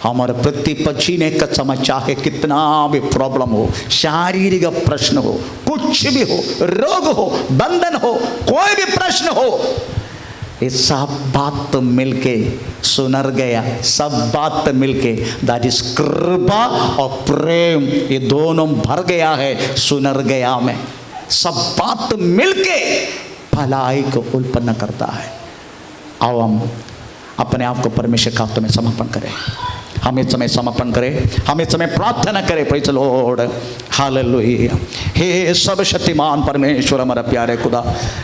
हमारे पृथ्वी पर जीने का समय चाहे कितना भी प्रॉब्लम हो, शारीरिक प्रश्न हो, कुछ भी हो, रोग हो, बंधन हो, कोई भी प्रश्न हो, ये सब बात मिलके सुनर गया, सब बात मिलके दैट इज कृपा और प्रेम, ये दोनों भर गया है सुनर गया में। सब बात मिलके भलाई को उत्पन्न करता है। आओ हम अपने आप को परमेश्वर के हाथों में समर्पण करें। हम इस समय समर्पण करें, हम इस समय प्रार्थना करें। Praise the Lord. हालेलुया। हे सर्वशक्तिमान परमेश्वर, हमारा प्यारे खुदा,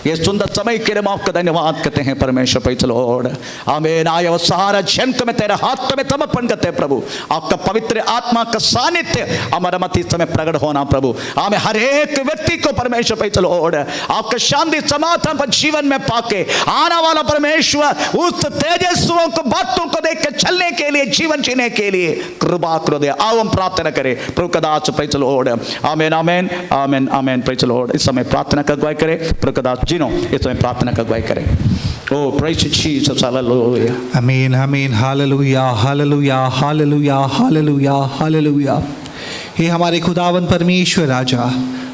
ये सुंदर समय के लिए आपका धन्यवाद करते हैं परमेश्वर। Praise the Lord. आमीन। आए वो सारा जन को मैं तेरे हाथ में समर्पण करते हैं प्रभु। आपका पवित्र आत्मा का सानिध्य हमारा मत इस समय प्रकट होना प्रभु। हमें हर एक व्यक्ति को परमेश्वर प्रेज़ द लॉर्ड आपका शांति समाधान पर जीवन में पाके आना वाला परमेश्वर उस तेजस्वियों को बातों को देख कर चलने के लिए, जीवन जीने के लिए कृपा करो दे। आओ हम प्रार्थना करें प्रभु का दास। Praise the Lord. आमीन आमीन आमीन आमीन। Praise the Lord. इस समय प्रार्थना का अगुवाई करें प्रभु का दास जिनो, इस समय प्रार्थना का अगुवाई करें। Oh praise Jesus. हालेलुया। आमीन आमीन। Hallelujah hallelujah hallelujah hallelujah hallelujah. हे हमारे खुदावन परमेश्वर राजा,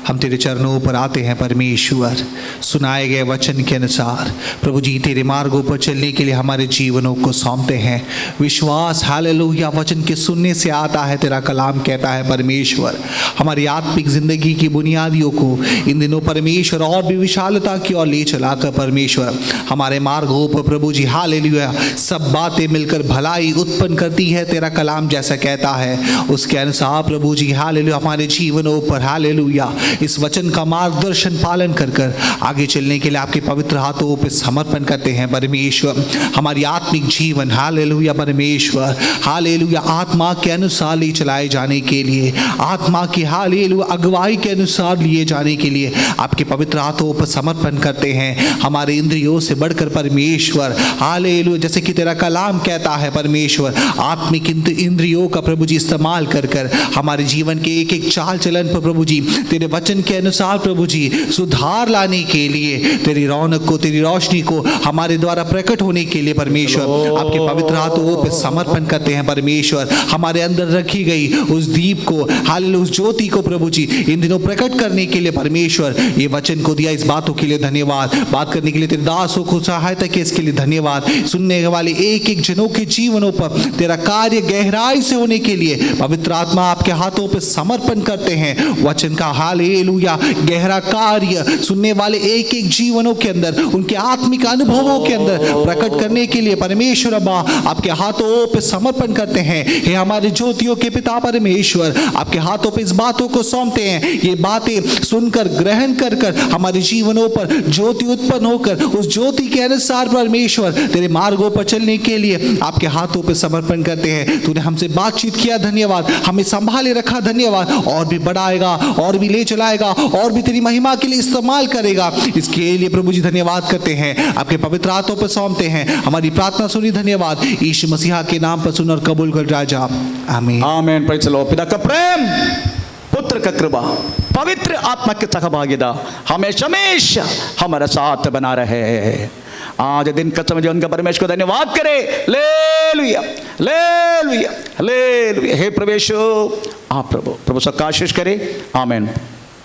हम तेरे चरणों पर आते हैं परमेश्वर। सुनाए गए वचन के अनुसार प्रभु जी तेरे मार्गों पर चलने के लिए हमारे जीवनों को सौंपते हैं। विश्वास हालेलुया वचन के सुनने से आता है। तेरा कलाम कहता है परमेश्वर, हमारी आत्मिक जिंदगी की बुनियादियों को इन दिनों परमेश्वर और भी विशालता की ओर ले चलाकर परमेश्वर हमारे मार्गों पर प्रभु जी हालेलुया सब बातें मिलकर भलाई उत्पन्न करती है। तेरा कलाम जैसा कहता है उसके अनुसार प्रभु जी हालेलुया हमारे जीवनों पर हालेलुया इस वचन का मार्गदर्शन पालन कर कर आगे चलने के लिए आपके पवित्र हाथों पे समर्पण करते हैं परमेश्वर। हमारी आत्मिक जीवन हालेलुया परमेश्वर, हालेलुया आत्मा के अनुसार ले चलाए जाने के लिए, आत्मा की हालेलुया अगुवाई के अनुसार लिए जाने के लिए आपके पवित्र हाथों पर समर्पण करते हैं। हमारे इंद्रियों से बढ़कर परमेश्वर हालेलुया, जैसे कि तेरा कलाम कहता है परमेश्वर, आत्मिक इंद्रियों का प्रभु जी इस्तेमाल कर कर हमारे जीवन के एक एक चाल चलन पर प्रभु जी तेरे वचन के अनुसार प्रभु जी सुधार लाने के लिए, तेरी रौनक को, तेरी रोशनी को हमारे द्वारा प्रकट होने के लिए परमेश्वर आपके पवित्र हाथों पर समर्पण करते हैं परमेश्वर। हमारे अंदर रखी गई उस दीप को, हालेलुया उस ज्योति को प्रभु जी इन दिनों प्रकट करने के लिए परमेश्वर ये वचन को दिया, इस बातों के लिए धन्यवाद। बात करने के लिए तेरे दासों को सहायता की, इसके लिए धन्यवाद। सुनने वाले एक एक जनों के जीवनों पर तेरा कार्य गहराई से होने के लिए पवित्र आत्मा आपके हाथों पर समर्पण करते हैं। वचन का हालेलुया गहरा कार्य सुनने वाले एक एक जीवनों के अंदर, उनके आत्मिक अनुभवों के अंदर प्रकट करने के लिए परमेश्वर अब्बा आपके हाथों पे समर्पण करते हैं। हे हमारे ज्योतियों के पिता परमेश्वर, आपके हाथों पे इस बातों को सौंपते हैं। ये बातें सुनकर ग्रहण कर कर हमारे जीवनों पर ज्योति उत्पन्न होकर उस ज्योति के अनुसार परमेश्वर तेरे मार्गों पर चलने के लिए आपके हाथों पे समर्पण करते हैं। तूने हमसे बातचीत किया, धन्यवाद। हमें संभाले रखा, धन्यवाद। और भी बढ़ाएगा, और भी ले चलाएगा, और भी तेरी महिमा के लिए इस्तेमाल करेगा। इसके लिए प्रभु जी धन्यवाद करते हैं, आपके पवित्र हाथों पर सौंपते हैं। हमारी प्रार्थना सुनी, धन्यवाद। यीशु मसीहा के नाम पर सुन और कबूल कर राजा, आमीन। आमीन। Praise the Lord. पिता का प्रेम, पुत्र का कृपा, पवित्र आत्मा की सहभागिता हमेशा हमेशा हमारा साथ बना रहे। आज दिन का समझ उनका परमेश्वर को धन्यवाद करे। लेलुया लेलुया लेलुया। हे प्रभु, आप प्रभु सबका आशीष करे। आमीन।